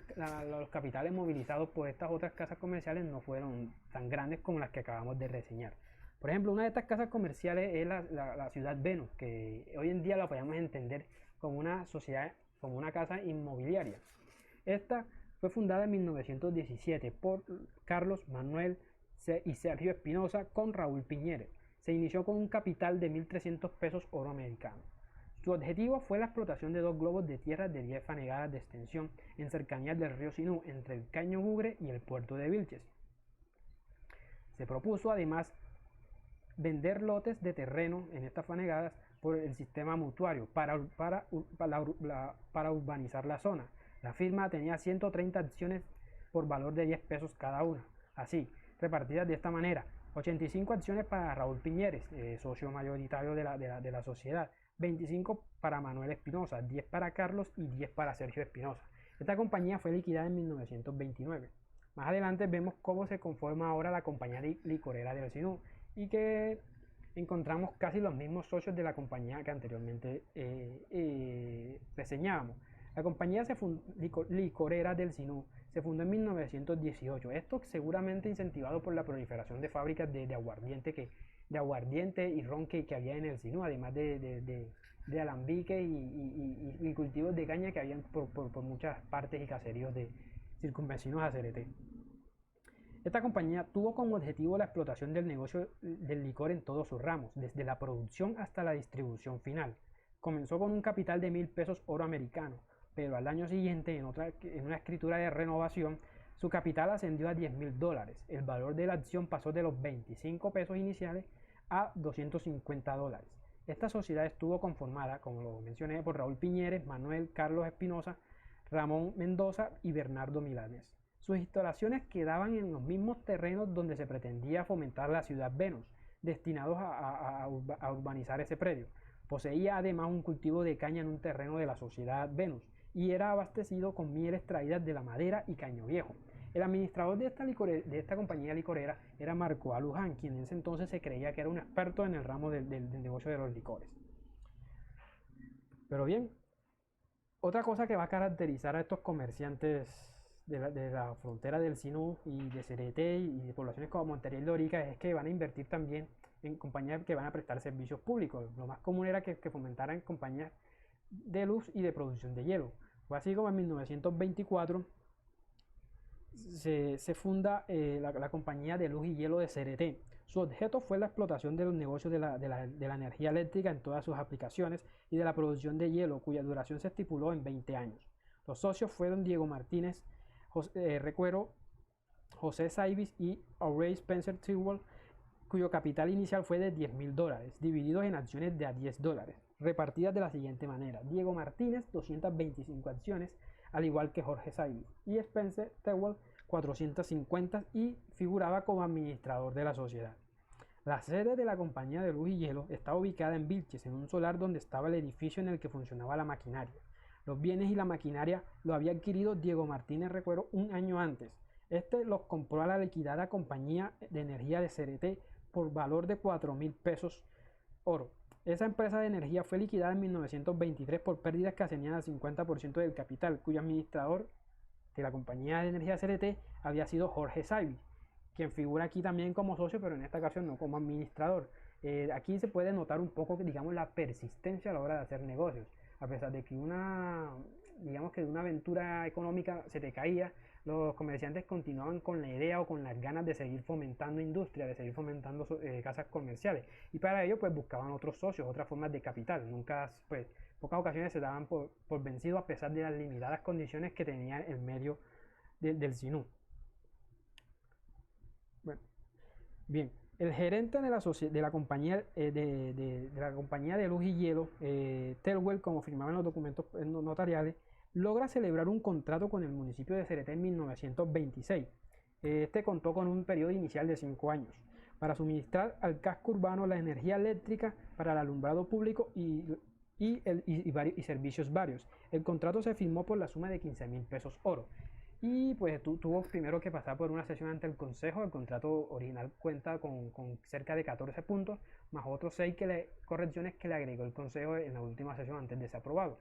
los capitales movilizados por estas otras casas comerciales no fueron tan grandes como las que acabamos de reseñar. Por ejemplo, una de estas casas comerciales es la Ciudad Venus, que hoy en día la podemos entender como una sociedad, como una casa inmobiliaria. Esta fue fundada en 1917 por Carlos Manuel y Sergio Espinosa con Raúl Piñeres. Se inició con un capital de 1.300 pesos oro americano. Su objetivo fue la explotación de 2 globos de tierra de 10 fanegadas de extensión en cercanías del río Sinú, entre el Caño Bugre y el puerto de Vilches. Se propuso además vender lotes de terreno en estas fanegadas por el sistema mutuario para urbanizar la zona. La firma tenía 130 acciones por valor de 10 pesos cada una. Así, repartidas de esta manera: 85 acciones para Raúl Piñeres, socio mayoritario de la sociedad, 25 para Manuel Espinosa, 10 para Carlos y 10 para Sergio Espinosa. Esta compañía fue liquidada en 1929. Más adelante vemos cómo se conforma ahora la compañía licorera del Sinú, y que encontramos casi los mismos socios de la compañía que anteriormente reseñábamos. La compañía licorera del Sinú se fundó en 1918. Esto seguramente incentivado por la proliferación de fábricas de aguardiente y ron que había en el Sinú, además de alambiques y cultivos de caña que habían por muchas partes y caseríos de circunvecinos a CRT. Esta compañía tuvo como objetivo la explotación del negocio del licor en todos sus ramos, desde la producción hasta la distribución final. Comenzó con un capital de 1.000 pesos oro americano, pero al año siguiente, en una escritura de renovación, su capital ascendió a $10.000. El valor de la acción pasó de los 25 pesos iniciales a $250. Esta sociedad estuvo conformada, como lo mencioné, por Raúl Piñeres, Manuel Carlos Espinosa, Ramón Mendoza y Bernardo Milanes. Sus instalaciones quedaban en los mismos terrenos donde se pretendía fomentar la Ciudad Venus, destinados a urbanizar ese predio. Poseía además un cultivo de caña en un terreno de la Sociedad Venus y era abastecido con miel extraídas de la madera y caño viejo. El administrador de esta compañía licorera era Marco A. Luján, quien en ese entonces se creía que era un experto en el ramo del negocio de los licores. Pero bien, otra cosa que va a caracterizar a estos comerciantes de la frontera del Sinú y de CRT y de poblaciones como Montería y Lorica es que van a invertir también en compañías que van a prestar servicios públicos. Lo más común era que fomentaran compañías de luz y de producción de hielo. Fue así como en 1924 se funda la compañía de luz y hielo de CRT. Su objeto fue la explotación de los negocios de la energía eléctrica en todas sus aplicaciones y de la producción de hielo, cuya duración se estipuló en 20 años. Los socios fueron Diego Martínez Recuero, José Saibis y Aubrey Spencer Tewell, cuyo capital inicial fue de $10.000, divididos en acciones de a $10, repartidas de la siguiente manera: Diego Martínez 225 acciones, al igual que Jorge Saibis, y Spencer Tewell 450, y figuraba como administrador de la sociedad. La sede de la compañía de luz y hielo estaba ubicada en Vilches, en un solar donde estaba el edificio en el que funcionaba la maquinaria. Los bienes y la maquinaria lo había adquirido Diego Martínez Recuero un año antes. Este los compró a la liquidada compañía de energía de CRT por valor de 4.000 pesos oro. Esa empresa de energía fue liquidada en 1923 por pérdidas que ascendían al 50% del capital, cuyo administrador de la compañía de energía CRT había sido Jorge Saibis, quien figura aquí también como socio, pero en esta ocasión no como administrador. Aquí se puede notar un poco, digamos, la persistencia a la hora de hacer negocios. A pesar de que una aventura económica se te caía, los comerciantes continuaban con la idea o con las ganas de seguir fomentando industria, de seguir fomentando casas comerciales, y para ello pues buscaban otros socios, otras formas de capital. Nunca, pues, pocas ocasiones se daban por vencidos a pesar de las limitadas condiciones que tenía el medio del Sinú. Bueno, bien, El gerente de la compañía de la compañía de luz y hielo, Telwell, como firmaba en los documentos notariales, logra celebrar un contrato con el municipio de Cereté en 1926. Este contó con un periodo inicial de 5 años para suministrar al casco urbano la energía eléctrica para el alumbrado público y servicios varios. El contrato se firmó por la suma de 15.000 pesos oro. Y pues tuvo primero que pasar por una sesión ante el Consejo. El contrato original cuenta con cerca de 14 puntos, más otros 6 correcciones que le agregó el Consejo en la última sesión antes de ser aprobado.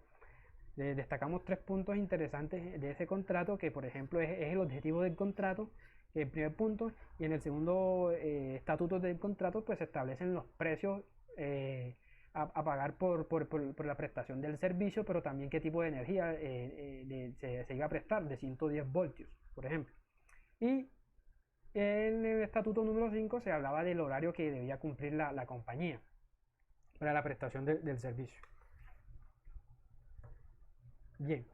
Destacamos 3 puntos interesantes de ese contrato, que por ejemplo es el objetivo del contrato, el primer punto, y en el segundo estatuto del contrato pues se establecen los precios a pagar por la prestación del servicio, pero también qué tipo de energía se iba a prestar, de 110 voltios, por ejemplo. Y en el estatuto número 5 se hablaba del horario que debía cumplir la compañía para la prestación del servicio. Bien,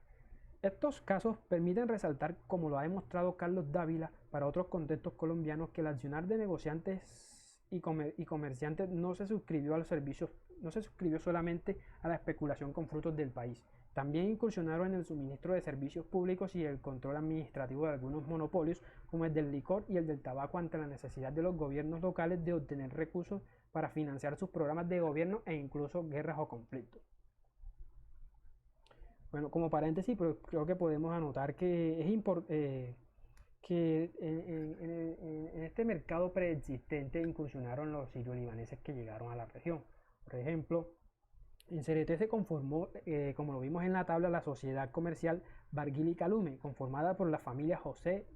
estos casos permiten resaltar, como lo ha demostrado Carlos Dávila para otros contextos colombianos, que el accionar de negociantes y comerciantes no se suscribió a los servicios, no se suscribió solamente a la especulación con frutos del país. También incursionaron en el suministro de servicios públicos y el control administrativo de algunos monopolios, como el del licor y el del tabaco, ante la necesidad de los gobiernos locales de obtener recursos para financiar sus programas de gobierno e incluso guerras o conflictos. Bueno, como paréntesis, pero creo que podemos anotar que es importante que en este mercado preexistente incursionaron los sirio-libaneses que llegaron a la región. Por ejemplo, en Cereté se conformó, como lo vimos en la tabla, la sociedad comercial Barguil y Calume, conformada por la familia José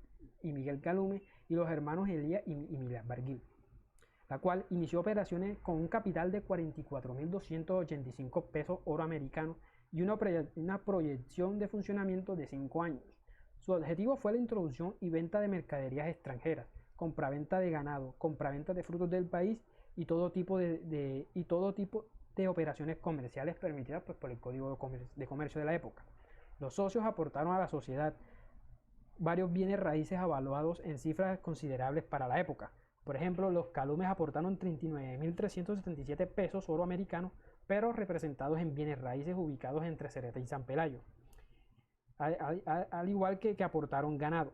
y Miguel Calume y los hermanos Elías y Milán Barguil, la cual inició operaciones con un capital de 44.285 pesos oro americano y una proyección de funcionamiento de 5 años. Su objetivo fue la introducción y venta de mercaderías extranjeras, compraventa de ganado, compraventa de frutos del país y todo tipo de operaciones comerciales permitidas pues, por el Código de Comercio de la época. Los socios aportaron a la sociedad varios bienes raíces avaluados en cifras considerables para la época. Por ejemplo, los Calumes aportaron 39.377 pesos oro americano, pero representados en bienes raíces ubicados entre Cereté y San Pelayo, al igual que aportaron ganado,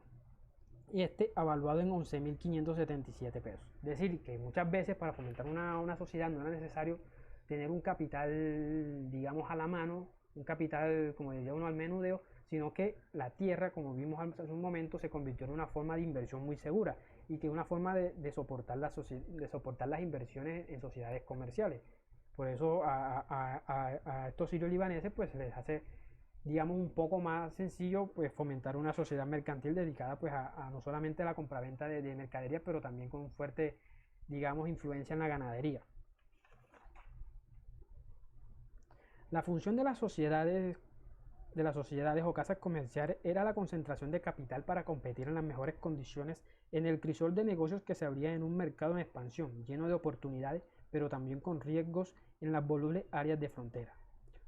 y este avaluado en 11.577 pesos. Es decir, que muchas veces para fomentar una sociedad no era necesario tener un capital, digamos, a la mano, un capital, como diría uno, al menudeo, sino que la tierra, como vimos hace un momento, se convirtió en una forma de inversión muy segura y que una forma de soportar las inversiones en sociedades comerciales. Por eso a estos sirios libaneses pues se les hace, digamos, un poco más sencillo pues fomentar una sociedad mercantil dedicada pues a no solamente a la compraventa de mercaderías, pero también con fuerte, digamos, influencia en la ganadería. La función de las sociedades o casas comerciales era la concentración de capital para competir en las mejores condiciones en el crisol de negocios que se abría en un mercado en expansión, lleno de oportunidades, pero también con riesgos en las volubles áreas de frontera.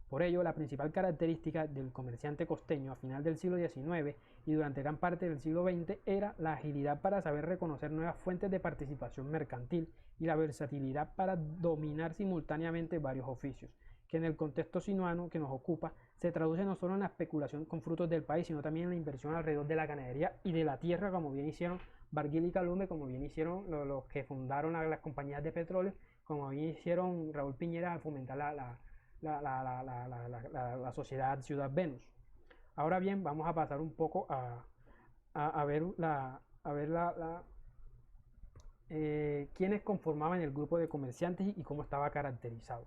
Por ello, la principal característica del comerciante costeño a final del siglo XIX y durante gran parte del siglo XX era la agilidad para saber reconocer nuevas fuentes de participación mercantil y la versatilidad para dominar simultáneamente varios oficios, que en el contexto sinuano que nos ocupa se traduce no solo en la especulación con frutos del país, sino también en la inversión alrededor de la ganadería y de la tierra, como bien hicieron Barguil y Calume, como bien hicieron los que fundaron las compañías de petróleo, como bien hicieron Raúl Piñera al fomentar la sociedad Ciudad Venus. Ahora bien, vamos a pasar un poco a ver quiénes conformaban el grupo de comerciantes y cómo estaba caracterizado.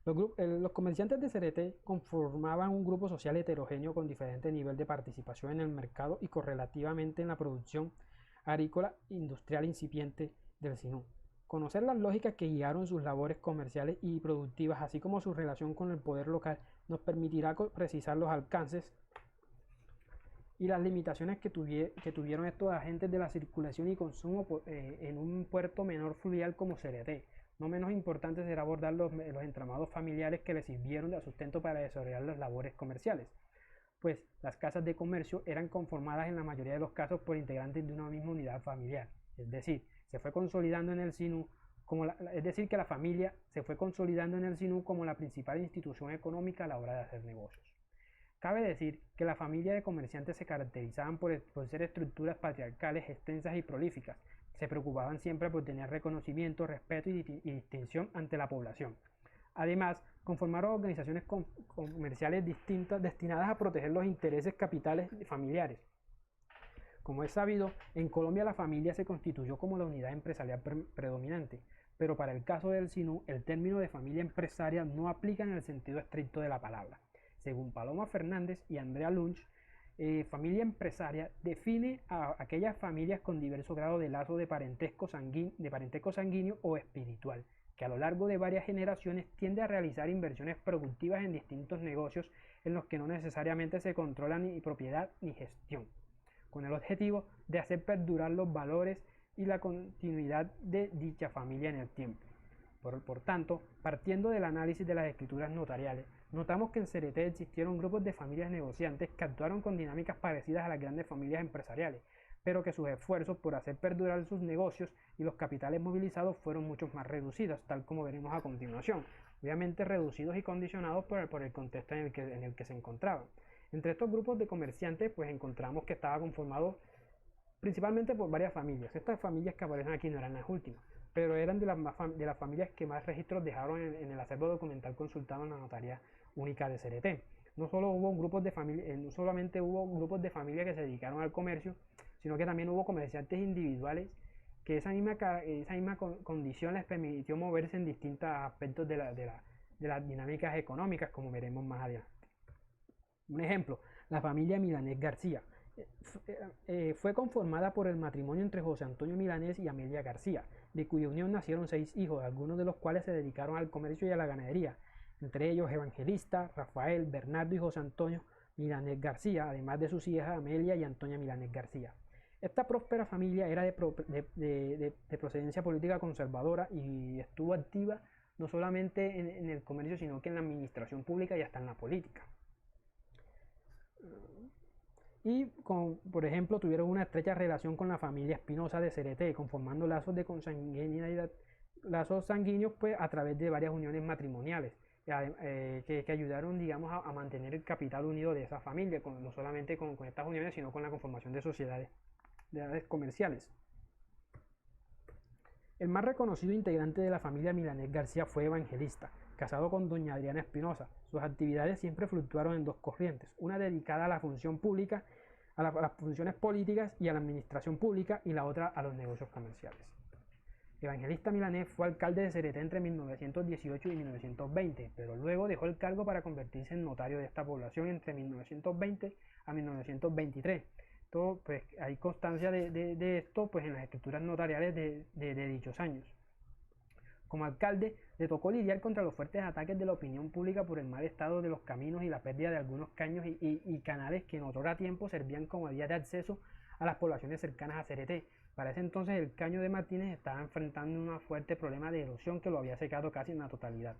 Los comerciantes de Cereté conformaban un grupo social heterogéneo con diferente nivel de participación en el mercado y correlativamente en la producción agrícola industrial incipiente del Sinú. Conocer las lógicas que guiaron sus labores comerciales y productivas, así como su relación con el poder local, nos permitirá precisar los alcances y las limitaciones que tuvieron estos agentes de la circulación y consumo en un puerto menor fluvial como Cereté. No menos importante será abordar los entramados familiares que les sirvieron de sustento para desarrollar las labores comerciales, pues las casas de comercio eran conformadas en la mayoría de los casos por integrantes de una misma unidad familiar, es decir, se fue consolidando en el SINU es decir, que la familia se fue consolidando en el SINU como la principal institución económica a la hora de hacer negocios. Cabe decir que la familia de comerciantes se caracterizaban por ser estructuras patriarcales extensas y prolíficas. Se preocupaban siempre por tener reconocimiento, respeto y distinción ante la población. Además, conformaron organizaciones comerciales distintas destinadas a proteger los intereses capitales familiares. Como es sabido, en Colombia la familia se constituyó como la unidad empresarial predominante, pero para el caso del SINU, el término de familia empresaria no aplica en el sentido estricto de la palabra. Según Paloma Fernández y Andrea Lunch, familia empresaria define a aquellas familias con diverso grado de lazo de parentesco sanguíneo o espiritual, que a lo largo de varias generaciones tiende a realizar inversiones productivas en distintos negocios en los que no necesariamente se controla ni propiedad ni gestión, con el objetivo de hacer perdurar los valores y la continuidad de dicha familia en el tiempo. Por tanto, partiendo del análisis de las escrituras notariales, notamos que en Cereté existieron grupos de familias negociantes que actuaron con dinámicas parecidas a las grandes familias empresariales, pero que sus esfuerzos por hacer perdurar sus negocios y los capitales movilizados fueron mucho más reducidos, tal como veremos a continuación, obviamente reducidos y condicionados por el contexto en el que se encontraban. Entre estos grupos de comerciantes, pues encontramos que estaba conformado principalmente por varias familias. Estas familias que aparecen aquí no eran las últimas, pero eran de las familias que más registros dejaron en el acervo documental consultado en la Notaría Única de Cereté. No solamente hubo grupos de familias que se dedicaron al comercio, sino que también hubo comerciantes individuales que esa misma condición les permitió moverse en distintos aspectos de las dinámicas económicas, como veremos más adelante. Un ejemplo, la familia Milanés García. Fue conformada por el matrimonio entre José Antonio Milanés y Amelia García, de cuya unión nacieron 6 hijos, algunos de los cuales se dedicaron al comercio y a la ganadería, entre ellos Evangelista, Rafael, Bernardo y José Antonio Milanés García, además de sus hijas Amelia y Antonia Milanés García. Esta próspera familia era de procedencia política conservadora y estuvo activa no solamente en el comercio, sino que en la administración pública y hasta en la política. Y, por ejemplo, tuvieron una estrecha relación con la familia Espinosa de Cereté, conformando lazos de consanguinidad, lazos sanguíneos, pues, a través de varias uniones matrimoniales, que ayudaron, digamos, a mantener el capital unido de esa familia, no solamente con estas uniones, sino con la conformación de sociedades comerciales. El más reconocido integrante de la familia Milanés García fue Evangelista, casado con doña Adriana Espinosa. Sus actividades siempre fluctuaron en dos corrientes, una dedicada a la función pública, a las funciones políticas y a la administración pública, y la otra a los negocios comerciales. Evangelista Milanés fue alcalde de Cereté entre 1918 y 1920, pero luego dejó el cargo para convertirse en notario de esta población entre 1920 a 1923. Todo, pues, hay constancia de esto, pues, en las escrituras notariales de dichos años. Como alcalde, le tocó lidiar contra los fuertes ataques de la opinión pública por el mal estado de los caminos y la pérdida de algunos caños y canales que en otro tiempo servían como vía de acceso a las poblaciones cercanas a Cereté. Para ese entonces el caño de Martínez estaba enfrentando un fuerte problema de erosión que lo había secado casi en la totalidad,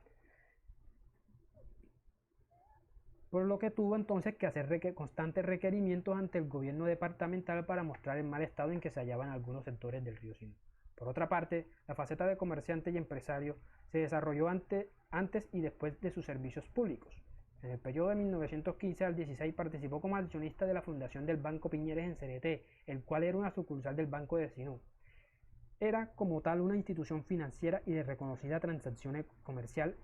por lo que tuvo entonces que hacer constantes requerimientos ante el gobierno departamental para mostrar el mal estado en que se hallaban algunos sectores del río Sinú. Por otra parte, la faceta de comerciante y empresario se desarrolló antes y después de sus servicios públicos. En el periodo de 1915 al 16 participó como accionista de la fundación del Banco Piñeres en Cereté, el cual era una sucursal del Banco de Sinú. Era como tal una institución financiera y de reconocida transacción comercial.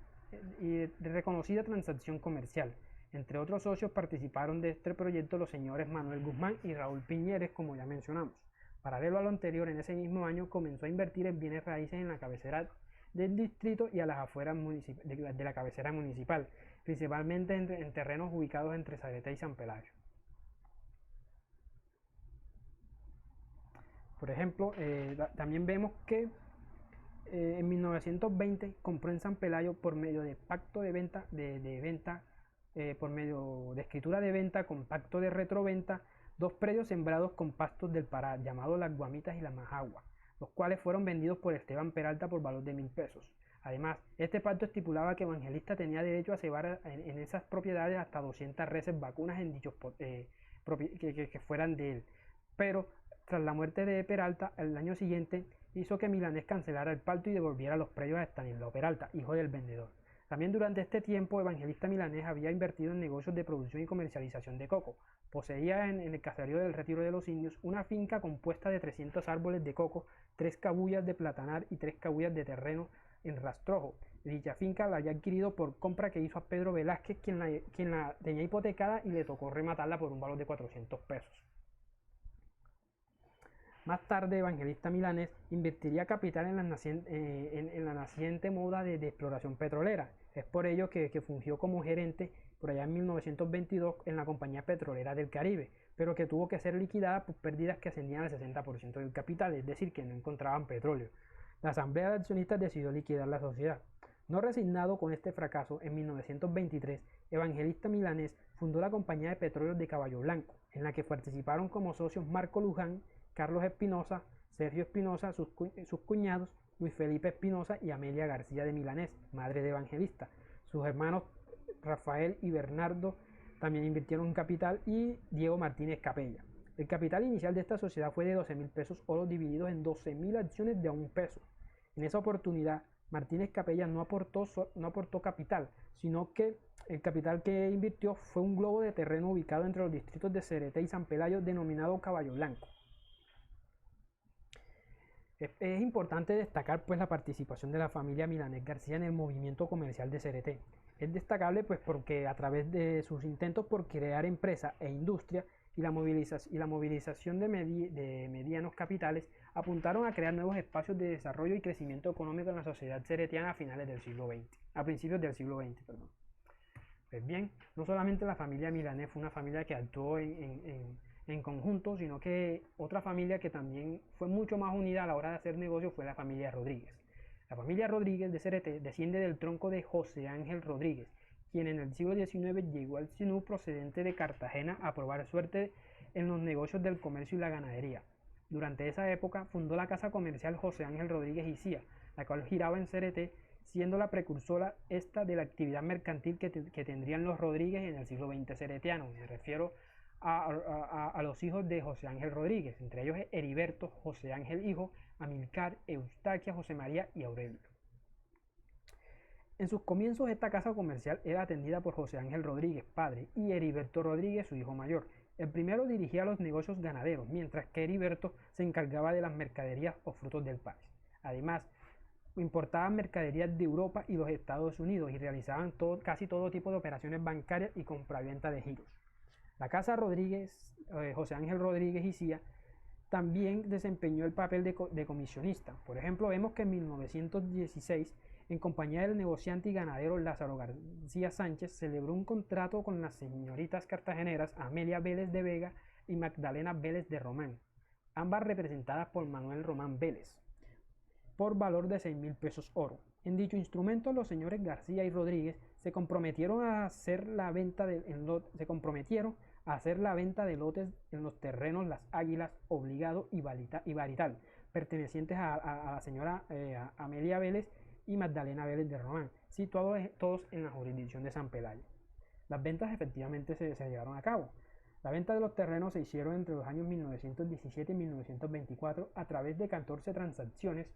Entre otros socios participaron de este proyecto los señores Manuel Guzmán y Raúl Piñeres, como ya mencionamos. Paralelo a lo anterior, en ese mismo año comenzó a invertir en bienes raíces en la cabecera del distrito y a las afueras de la cabecera municipal, principalmente en terrenos ubicados entre Cereté y San Pelayo. Por ejemplo, también vemos que en 1920 compró en San Pelayo por medio de pacto de venta, por medio de escritura de venta con pacto de retroventa, 2 predios sembrados con pastos del Pará, llamados Las Guamitas y La Majagua, los cuales fueron vendidos por Esteban Peralta por valor de 1.000 pesos. Además, este pacto estipulaba que Evangelista tenía derecho a cebar en esas propiedades hasta 200 reses vacunas en dichos que fueran de él. Pero tras la muerte de Peralta, el año siguiente, hizo que Milanés cancelara el pacto y devolviera los predios a Estanislao Peralta, hijo del vendedor. También durante este tiempo, Evangelista Milanés había invertido en negocios de producción y comercialización de coco. Poseía en el caserío del Retiro de los Indios una finca compuesta de 300 árboles de coco, 3 cabullas de platanar y 3 cabullas de terreno en rastrojo. Dicha finca la había adquirido por compra que hizo a Pedro Velázquez, quien la tenía hipotecada y le tocó rematarla por un valor de 400 pesos. Más tarde, Evangelista Milanés invertiría capital en la naciente moda de exploración petrolera. Es por ello que fungió como gerente por allá en 1922 en la Compañía Petrolera del Caribe, pero que tuvo que ser liquidada por pérdidas que ascendían al 60% del capital, es decir, que no encontraban petróleo. La Asamblea de Accionistas decidió liquidar la sociedad. No resignado con este fracaso, en 1923, Evangelista Milanés fundó la Compañía de Petróleos de Caballo Blanco, en la que participaron como socios Marco Luján, Carlos Espinosa, Sergio Espinosa, sus cuñados, Luis Felipe Espinosa y Amelia García de Milanés, madre de Evangelista. Sus hermanos Rafael y Bernardo también invirtieron un capital y Diego Martínez Capella. El capital inicial de esta sociedad fue de 12.000 pesos oro divididos en 12.000 acciones de a $1. En esa oportunidad, Martínez Capella no aportó capital, sino que el capital que invirtió fue un globo de terreno ubicado entre los distritos de Cereté y San Pelayo denominado Caballo Blanco. Es importante destacar pues la participación de la familia Milanés García en el movimiento comercial de Cereté. Es destacable pues porque a través de sus intentos por crear empresa e industria y la movilización de medianos capitales apuntaron a crear nuevos espacios de desarrollo y crecimiento económico en la sociedad ceretiana a finales del siglo XX, a principios del siglo XX, perdón. Pues bien, no solamente la familia Milanés fue una familia que actuó en conjunto, sino que otra familia que también fue mucho más unida a la hora de hacer negocio fue la familia Rodríguez. La familia Rodríguez de Cereté desciende del tronco de José Ángel Rodríguez, quien en el siglo XIX llegó al Sinú procedente de Cartagena a probar suerte en los negocios del comercio y la ganadería. Durante esa época fundó la casa comercial José Ángel Rodríguez y Cía, la cual giraba en Cereté, siendo la precursora esta de la actividad mercantil que tendrían los Rodríguez en el siglo XX ceretiano. Me refiero a los hijos de José Ángel Rodríguez, entre ellos Heriberto, José Ángel hijo, Amilcar, Eustaquia, José María y Aurelio. En sus comienzos esta casa comercial era atendida por José Ángel Rodríguez, padre, y Heriberto Rodríguez, su hijo mayor. El primero dirigía los negocios ganaderos, mientras que Heriberto se encargaba de las mercaderías o frutos del país. Además, importaban mercaderías de Europa y los Estados Unidos y realizaban casi todo tipo de operaciones bancarias y compraventa de giros. La casa Rodríguez, José Ángel Rodríguez y Cía, también desempeñó el papel de comisionista. Por ejemplo, vemos que en 1916, en compañía del negociante y ganadero Lázaro García Sánchez, celebró un contrato con las señoritas cartageneras Amelia Vélez de Vega y Magdalena Vélez de Román, ambas representadas por Manuel Román Vélez, por valor de 6.000 pesos oro. En dicho instrumento, los señores García y Rodríguez se comprometieron a hacer la venta de lotes en los terrenos Las Águilas, Obligado y Barital, pertenecientes a la señora Amelia Vélez y Magdalena Vélez de Román, situados todos en la jurisdicción de San Pelayo. Las ventas efectivamente se llevaron a cabo. La venta de los terrenos se hicieron entre los años 1917 y 1924 a través de 14 transacciones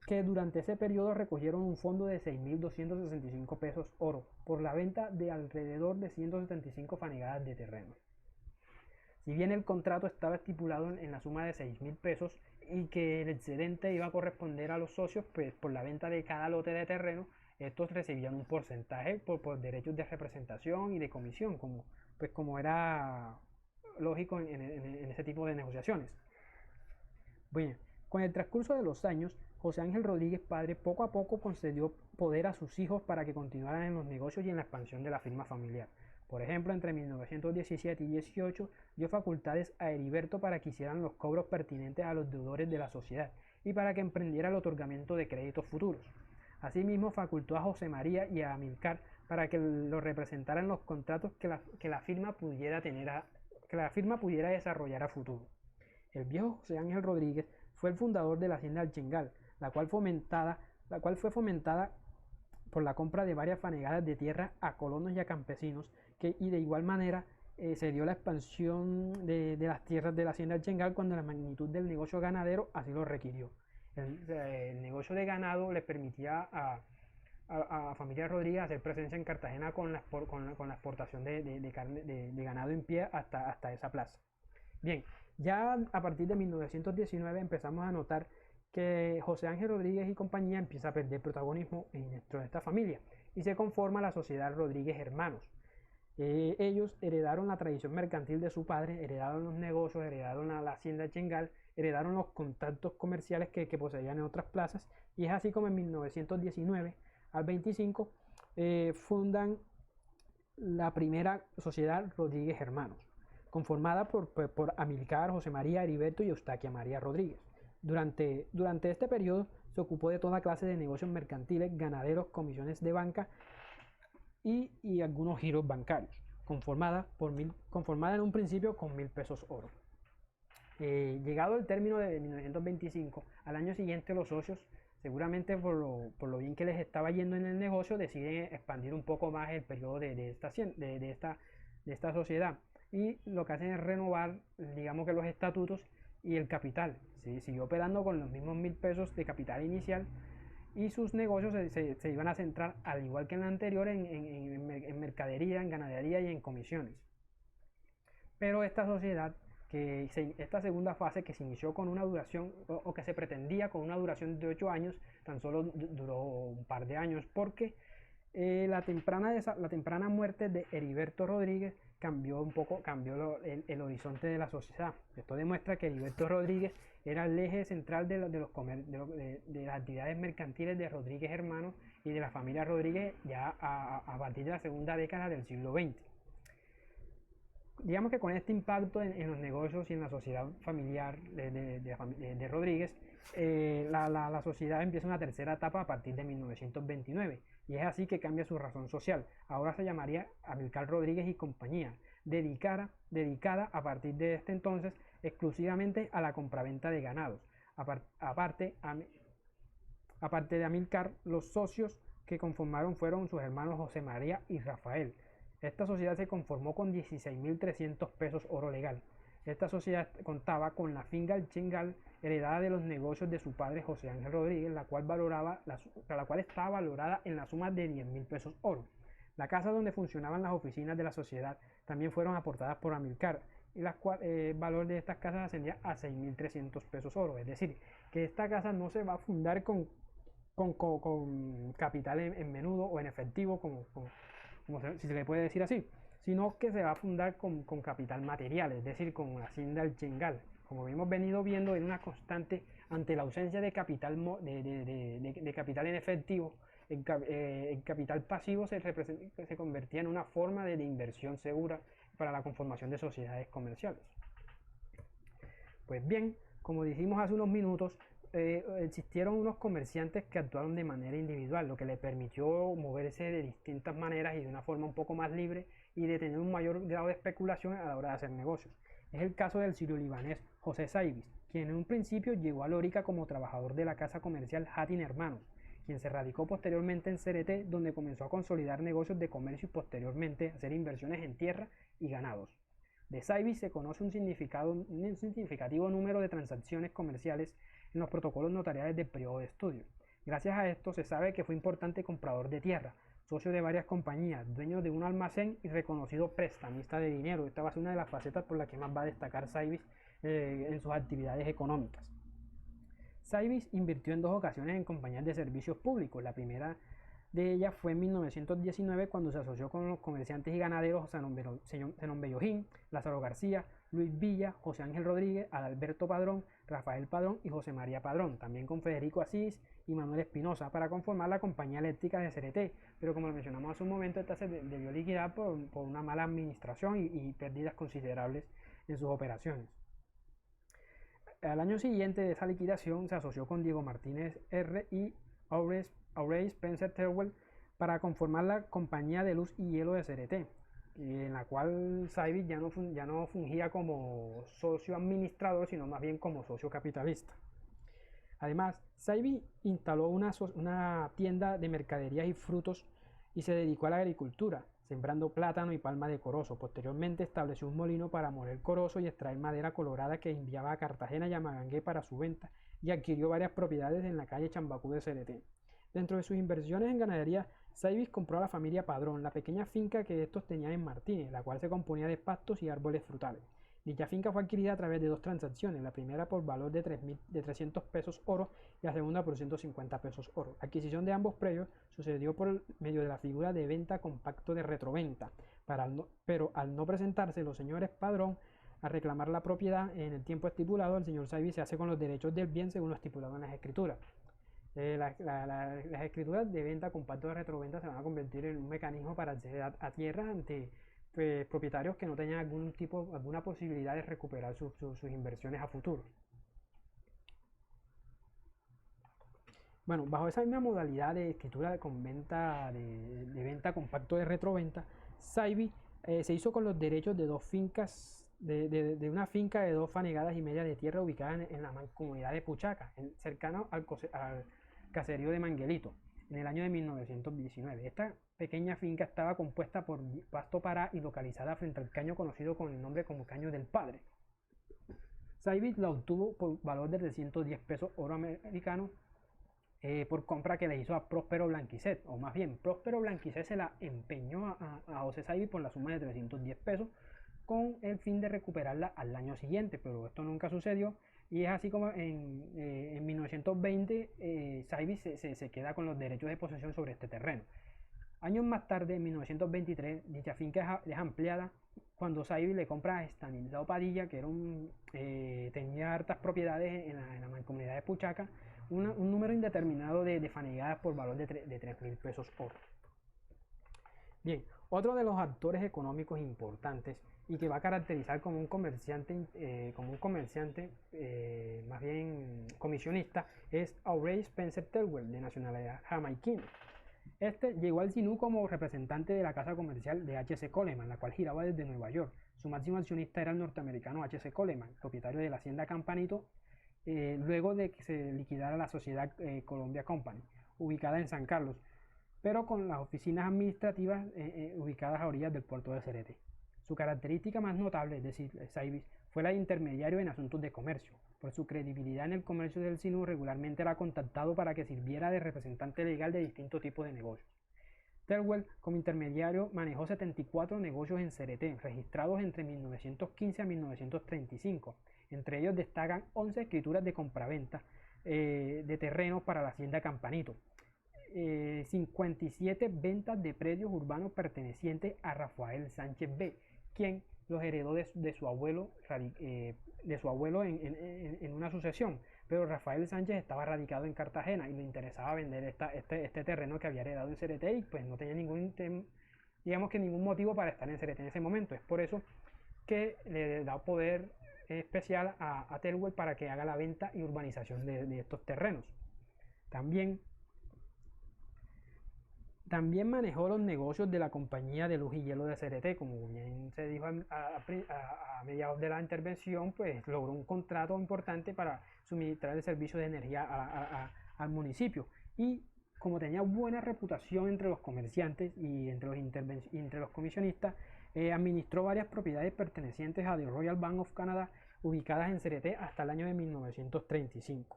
que durante ese periodo recogieron un fondo de 6.265 pesos oro por la venta de alrededor de 175 fanegadas de terreno. Si bien el contrato estaba estipulado en la suma de 6.000 pesos y que el excedente iba a corresponder a los socios, pues por la venta de cada lote de terreno, estos recibían un porcentaje por derechos de representación y de comisión, como era lógico en ese tipo de negociaciones. Bueno, con el transcurso de los años, José Ángel Rodríguez padre poco a poco concedió poder a sus hijos para que continuaran en los negocios y en la expansión de la firma familiar. Por ejemplo, entre 1917 y 18 dio facultades a Heriberto para que hicieran los cobros pertinentes a los deudores de la sociedad y para que emprendiera el otorgamiento de créditos futuros. Asimismo, facultó a José María y a Amilcar para que lo representaran los contratos que la firma pudiera desarrollar a futuro. El viejo José Ángel Rodríguez fue el fundador de la hacienda El Chengal, la cual fue fomentada por la compra de varias fanegadas de tierra a colonos y a campesinos, y de igual manera se dio la expansión de las tierras de la hacienda del Chengal cuando la magnitud del negocio ganadero así lo requirió. El negocio de ganado le permitía a familia Rodríguez hacer presencia en Cartagena con la exportación de ganado en pie hasta esa plaza. Bien, ya a partir de 1919 empezamos a notar que José Ángel Rodríguez y compañía empieza a perder protagonismo dentro de esta familia y se conforma la sociedad Rodríguez Hermanos. Ellos heredaron la tradición mercantil de su padre, heredaron los negocios, heredaron la hacienda Chengal, heredaron los contactos comerciales que poseían en otras plazas, y es así como en 1919 al 25 fundan la primera sociedad Rodríguez Hermanos, conformada por Amílcar, José María, Heriberto y Eustaquia María Rodríguez. Durante este periodo se ocupó de toda clase de negocios mercantiles, ganaderos, comisiones de banca y algunos giros bancarios, conformada en un principio con 1.000 pesos oro. Llegado el término de 1925, al año siguiente los socios, seguramente por lo bien que les estaba yendo en el negocio, deciden expandir un poco más el periodo de esta sociedad, y lo que hacen es renovar, digamos que los estatutos y el capital. ¿Sí? Siguió operando con los mismos 1.000 pesos de capital inicial, y sus negocios se iban a centrar, al igual que en la anterior, en mercadería, en ganadería y en comisiones. Pero esta sociedad, esta segunda fase, que se inició con una duración, o que se pretendía con una duración de 8 años, tan solo duró un par de años, porque la temprana muerte de Heriberto Rodríguez cambió el horizonte de la sociedad. Esto demuestra que Heriberto Rodríguez era el eje central de las actividades mercantiles de Rodríguez Hermanos y de la familia Rodríguez ya a partir de la segunda década del siglo XX. Digamos que con este impacto en los negocios y en la sociedad familiar de Rodríguez, la sociedad empieza una tercera etapa a partir de 1929, y es así que cambia su razón social. Ahora se llamaría Amílcar Rodríguez y compañía, dedicada a partir de este entonces exclusivamente a la compraventa de ganados. Aparte de Amílcar, los socios que conformaron fueron sus hermanos José María y Rafael. Esta sociedad se conformó con 16.300 pesos oro legal. Esta sociedad contaba con la finca El Chengal, heredada de los negocios de su padre José Ángel Rodríguez, la cual estaba valorada en la suma de 10.000 pesos oro. La casa donde funcionaban las oficinas de la sociedad también fueron aportadas por Amílcar, y el valor de estas casas ascendía a 6.300 pesos oro. Es decir, que esta casa no se va a fundar con capital en menudo o en efectivo, si se le puede decir así, sino que se va a fundar con capital material, es decir, con la hacienda El Chengal. Como hemos venido viendo, en una constante ante la ausencia de capital, de capital en efectivo. El capital pasivo se convertía en una forma de inversión segura para la conformación de sociedades comerciales. Pues bien, como dijimos hace unos minutos, existieron unos comerciantes que actuaron de manera individual, lo que les permitió moverse de distintas maneras y de una forma un poco más libre, y de tener un mayor grado de especulación a la hora de hacer negocios. Es el caso del sirio-libanés José Saibis, quien en un principio llegó a Lórica como trabajador de la casa comercial Hatin Hermanos, quien se radicó posteriormente en Cereté, donde comenzó a consolidar negocios de comercio y posteriormente a hacer inversiones en tierra y ganados. De Saibis se conoce un significativo número de transacciones comerciales en los protocolos notariales del periodo de estudio. Gracias a esto se sabe que fue importante comprador de tierra, socio de varias compañías, dueño de un almacén y reconocido prestamista de dinero. Esta va a ser una de las facetas por las que más va a destacar Saibis en sus actividades económicas. Saibis invirtió en 2 ocasiones en compañías de servicios públicos. La primera de ellas fue en 1919, cuando se asoció con los comerciantes y ganaderos Zenón Bellojín, Lázaro García, Luis Villa, José Ángel Rodríguez, Adalberto Padrón, Rafael Padrón y José María Padrón, también con Federico Asís y Manuel Espinosa, para conformar la compañía eléctrica de Cereté, pero como lo mencionamos hace un momento, esta se debió liquidar por una mala administración y pérdidas considerables en sus operaciones. Al año siguiente de esa liquidación se asoció con Diego Martínez R. y Aureis Spencer Terwell para conformar la Compañía de Luz y Hielo de Cereté, en la cual Saibis ya no fungía como socio administrador, sino más bien como socio capitalista. Además, Saibis instaló una tienda de mercaderías y frutos y se dedicó a la agricultura, sembrando plátano y palma de corozo. Posteriormente estableció un molino para moler corozo y extraer madera colorada que enviaba a Cartagena y a Magangué para su venta, y adquirió varias propiedades en la calle Chambacú de Cereté. Dentro de sus inversiones en ganadería, Saivis compró a la familia Padrón la pequeña finca que estos tenían en Martínez, la cual se componía de pastos y árboles frutales. Dicha finca fue adquirida a través de dos transacciones, la primera por valor de 300 pesos oro y la segunda por 150 pesos oro. La adquisición de ambos predios sucedió por medio de la figura de venta con pacto de retroventa, pero al no presentarse los señores Padrón a reclamar la propiedad en el tiempo estipulado, el señor Saivis se hace con los derechos del bien según lo estipulado en las escrituras. Las escrituras de venta con pacto de retroventa se van a convertir en un mecanismo para acceder a tierras ante propietarios que no tenían alguna posibilidad de recuperar sus inversiones a futuro. Bueno, bajo esa misma modalidad de escritura con venta de venta con pacto de retroventa, Saivis se hizo con los derechos de dos fincas, de una finca de 2 fanegadas y media de tierra ubicada en la mancomunidad de Puchaca, cercano al caserío de Manguelito, en el año de 1919. Esta pequeña finca estaba compuesta por pasto pará y localizada frente al caño conocido con el nombre como Caño del Padre. Saivis la obtuvo por valor de 310 pesos oro americano por compra que le hizo a Próspero Blanquicet, o más bien Próspero Blanquicet se la empeñó a José Saivis por la suma de 310 pesos con el fin de recuperarla al año siguiente, pero esto nunca sucedió. Y es así como en 1920 Saivis se queda con los derechos de posesión sobre este terreno. Años más tarde, en 1923, dicha finca es ampliada cuando Saivis le compra a Estanislao Padilla, que tenía hartas propiedades en la mancomunidad de Puchaca, un número indeterminado de fanegadas por valor de 3.000 pesos oro. Bien, otro de los actores económicos importantes y que va a caracterizar como un comerciante más bien comisionista es Aubrey Spencer Thelwell, de nacionalidad jamaiquina. Este llegó al Sinú como representante de la casa comercial de H.C. Coleman, la cual giraba desde Nueva York. Su máximo accionista era el norteamericano H.C. Coleman, propietario de la hacienda Campanito, luego de que se liquidara la sociedad Columbia Company, ubicada en San Carlos, pero con las oficinas administrativas ubicadas a orillas del puerto de Cereté. Su característica más notable, es decir, Saivis, fue la de intermediario en asuntos de comercio. Por su credibilidad en el comercio del Sinú, regularmente era contactado para que sirviera de representante legal de distintos tipos de negocios. Thelwell, como intermediario, manejó 74 negocios en Cereté, registrados entre 1915 a 1935. Entre ellos destacan 11 escrituras de compraventa de terrenos para la hacienda Campanito, 57 ventas de predios urbanos pertenecientes a Rafael Sánchez B., quien los heredó de su abuelo en una sucesión, pero Rafael Sánchez estaba radicado en Cartagena y le interesaba vender este terreno que había heredado en Cereté y pues no tenía ningún motivo para estar en Cereté en ese momento. Es por eso que le da poder especial a Thelwell para que haga la venta y urbanización de estos terrenos. También manejó los negocios de la compañía de luz y hielo de Cereté, como bien se dijo a mediados de la intervención, pues logró un contrato importante para suministrar el servicio de energía al municipio. Y como tenía buena reputación entre los comerciantes y entre los comisionistas, administró varias propiedades pertenecientes a The Royal Bank of Canada, ubicadas en Cereté hasta el año de 1935.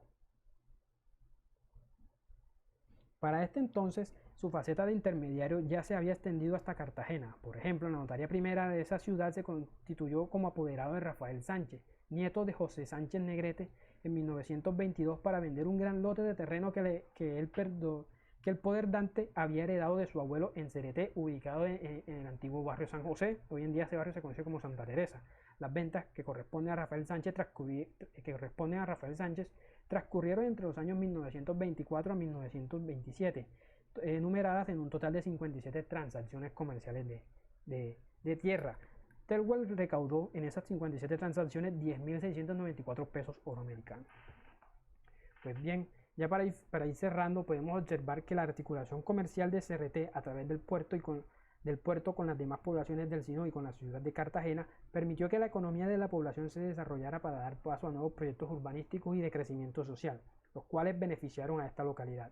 Para este entonces, su faceta de intermediario ya se había extendido hasta Cartagena. Por ejemplo, la notaría primera de esa ciudad se constituyó como apoderado de Rafael Sánchez, nieto de José Sánchez Negrete, en 1922 para vender un gran lote de terreno que el poder dante había heredado de su abuelo en Cereté, ubicado en el antiguo barrio San José. Hoy en día ese barrio se conoce como Santa Teresa. Las ventas que corresponden a Rafael Sánchez transcurrieron entre los años 1924 a 1927, numeradas en un total de 57 transacciones comerciales de tierra. Thelwell recaudó en esas 57 transacciones 10.694 pesos oro americanos. Pues bien, ya para ir cerrando, podemos observar que la articulación comercial de Cereté a través del puerto con las demás poblaciones del Sinú y con la ciudad de Cartagena permitió que la economía de la población se desarrollara para dar paso a nuevos proyectos urbanísticos y de crecimiento social, los cuales beneficiaron a esta localidad.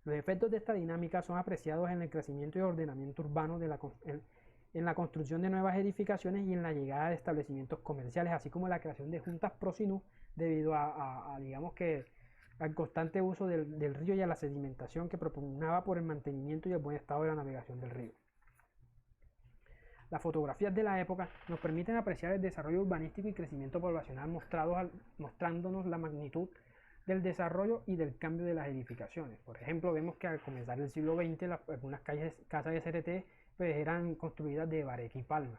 Los efectos de esta dinámica son apreciados en el crecimiento y ordenamiento urbano en la construcción de nuevas edificaciones y en la llegada de establecimientos comerciales, así como la creación de juntas pro-sinú debido digamos que al constante uso del río y a la sedimentación que propugnaba por el mantenimiento y el buen estado de la navegación del río. Las fotografías de la época nos permiten apreciar el desarrollo urbanístico y crecimiento poblacional mostrándonos la magnitud del desarrollo y del cambio de las edificaciones. Por ejemplo, vemos que al comenzar el siglo XX algunas casas de CRT pues, eran construidas de bareque y palma.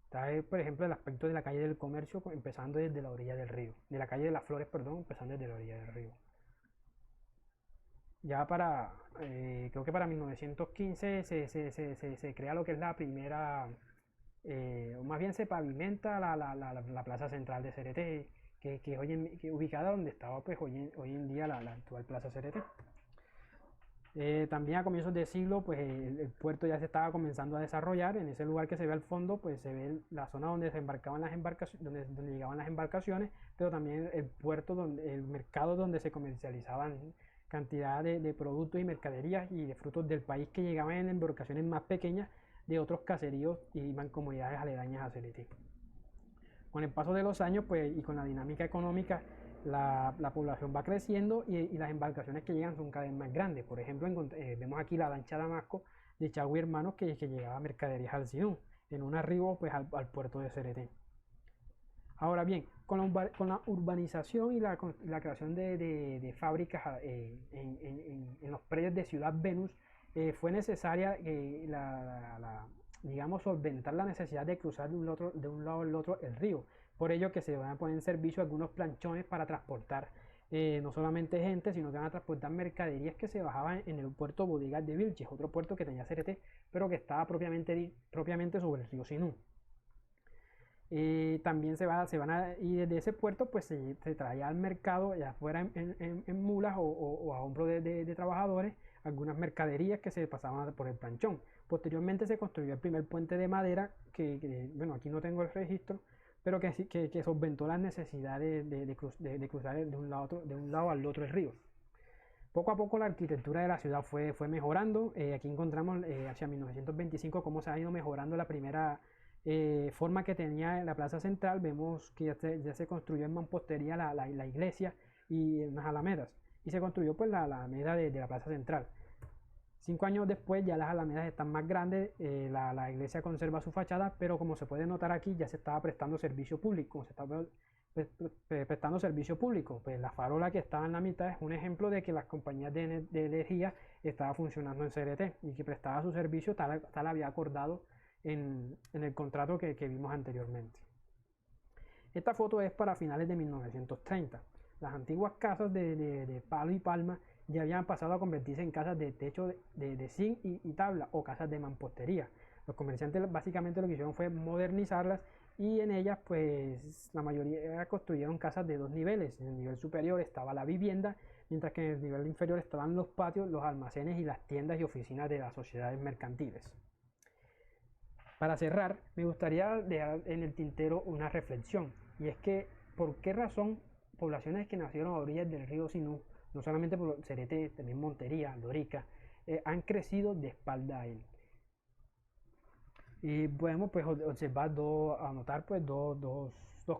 Está, por ejemplo, el aspecto de la calle del Comercio empezando desde la orilla del río, de la calle de las Flores, perdón, empezando desde la orilla del río. Ya creo que para 1915 se crea lo que es la primera, o más bien se pavimenta la plaza central de CRT, que ubicada donde estaba pues hoy en día la actual plaza CRT. También a comienzos del siglo pues el puerto ya se estaba comenzando a desarrollar. En ese lugar que se ve al fondo pues se ve la zona donde se embarcaban las embarcaciones, donde llegaban las embarcaciones, pero también el puerto, el mercado donde se comercializaban cantidad de productos y mercaderías y de frutos del país que llegaban en embarcaciones más pequeñas de otros caseríos y mancomunidades aledañas a CRT. Con el paso de los años pues, y con la dinámica económica, la población va creciendo y las embarcaciones que llegan son cada vez más grandes. Por ejemplo, vemos aquí la lancha Damasco de Chagüí Hermanos que llevaba mercaderías al Sinú, en un arribo pues, al puerto de CRT. Ahora bien, con la urbanización y la creación de fábricas en los predios de Ciudad Venus, fue necesaria digamos, solventar la necesidad de cruzar de un lado al otro el río. Por ello que se van a poner en servicio algunos planchones para transportar no solamente gente, sino que van a transportar mercaderías que se bajaban en el puerto Bodegas de Vilches, otro puerto que tenía CRT, pero que estaba propiamente sobre el río Sinú. También y desde ese puerto pues se traía al mercado, ya fuera en mulas o a hombro de trabajadores, algunas mercaderías que se pasaban por el planchón. Posteriormente se construyó el primer puente de madera bueno, aquí no tengo el registro, pero que solventó las necesidades de cruzar de un lado al otro el río. Poco a poco la arquitectura de la ciudad fue mejorando. Aquí encontramos hacia 1925 cómo se ha ido mejorando la primera forma que tenía la plaza central. Vemos que ya se construyó en mampostería la iglesia y unas alamedas, y se construyó pues la alameda de la plaza central. 5 años después ya las alamedas están más grandes, la iglesia conserva su fachada, pero como se puede notar aquí ya se estaba prestando servicio público, pues la farola que estaba en la mitad es un ejemplo de que las compañías de energía estaban funcionando en CRT y que prestaba su servicio tal había acordado en el contrato que vimos anteriormente. Esta foto es para finales de 1930. Las antiguas casas de palo y palma ya habían pasado a convertirse en casas de techo de zinc y tabla o casas de mampostería. Los comerciantes básicamente lo que hicieron fue modernizarlas y en ellas pues la mayoría construyeron casas de 2 niveles. En el nivel superior estaba la vivienda, mientras que en el nivel inferior estaban los patios, los almacenes y las tiendas y oficinas de las sociedades mercantiles. Para cerrar, me gustaría dejar en el tintero una reflexión, y es que ¿por qué razón poblaciones que nacieron a orillas del río Sinú, no solamente por CRT, también Montería, Lorica, han crecido de espalda a él? Y podemos pues anotar pues dos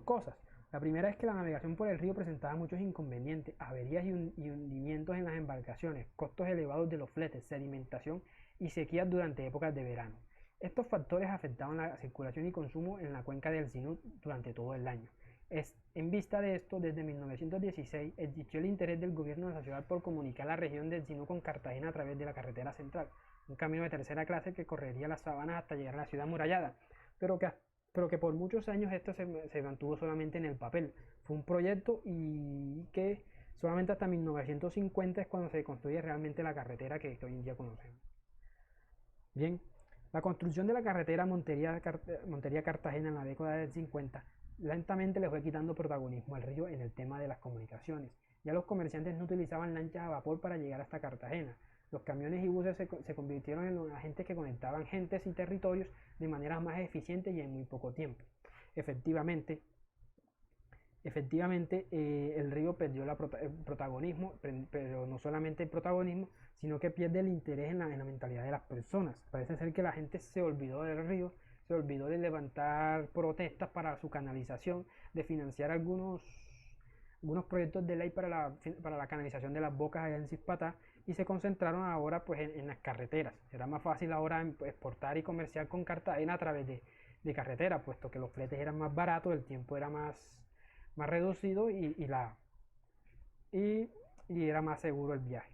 cosas. La primera es que la navegación por el río presentaba muchos inconvenientes, averías y hundimientos en las embarcaciones, costos elevados de los fletes, sedimentación y sequías durante épocas de verano. Estos factores afectaban la circulación y consumo en la cuenca del Sinú durante todo el año. En vista de esto, desde 1916 existió el interés del gobierno de la ciudad por comunicar la región del Sinú con Cartagena a través de la carretera central, un camino de tercera clase que correría las sabanas hasta llegar a la ciudad amurallada, pero que por muchos años esto se mantuvo solamente en el papel. Fue un proyecto y que solamente hasta 1950 es cuando se construye realmente la carretera que hoy en día conocemos. Bien, la construcción de la carretera Montería-Cartagena en la década del 50 lentamente le fue quitando protagonismo al río en el tema de las comunicaciones. Ya los comerciantes no utilizaban lanchas a vapor para llegar hasta Cartagena. Los camiones y buses se convirtieron en los agentes que conectaban gentes y territorios de manera más eficiente y en muy poco tiempo. Efectivamente, el río perdió el protagonismo, pero no solamente el protagonismo, sino que pierde el interés en la mentalidad de las personas. Parece ser que la gente se olvidó del río, se olvidó de levantar protestas para su canalización, de financiar algunos proyectos de ley para la canalización de las bocas allá en Cispatá, y se concentraron ahora pues en las carreteras. Será más fácil ahora exportar y comerciar con Cartagena a través de carretera, puesto que los fletes eran más baratos, el tiempo era más reducido y, y era más seguro el viaje.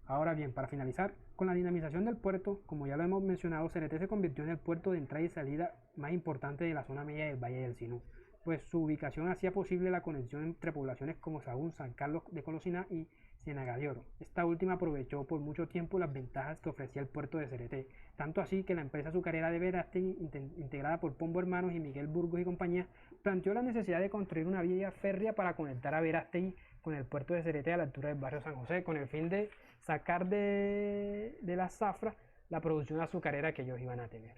Ahora bien, para finalizar, con la dinamización del puerto, como ya lo hemos mencionado, Cereté se convirtió en el puerto de entrada y salida más importante de la zona media del Valle del Sinú, pues su ubicación hacía posible la conexión entre poblaciones como Sahagún, San Carlos de Colosiná y Ciénaga de Oro. Esta última aprovechó por mucho tiempo las ventajas que ofrecía el puerto de Cereté, tanto así que la empresa azucarera de Verástegui, integrada por Pombo Hermanos y Miguel Burgos y compañía, planteó la necesidad de construir una vía férrea para conectar a Verástegui con el puerto de Cereté a la altura del barrio San José, con el fin de sacar de la zafra la producción azucarera que ellos iban a tener.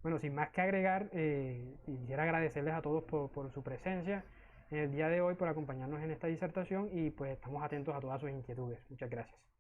Bueno, sin más que agregar, quisiera agradecerles a todos por su presencia en el día de hoy, por acompañarnos en esta disertación, y pues estamos atentos a todas sus inquietudes. Muchas gracias.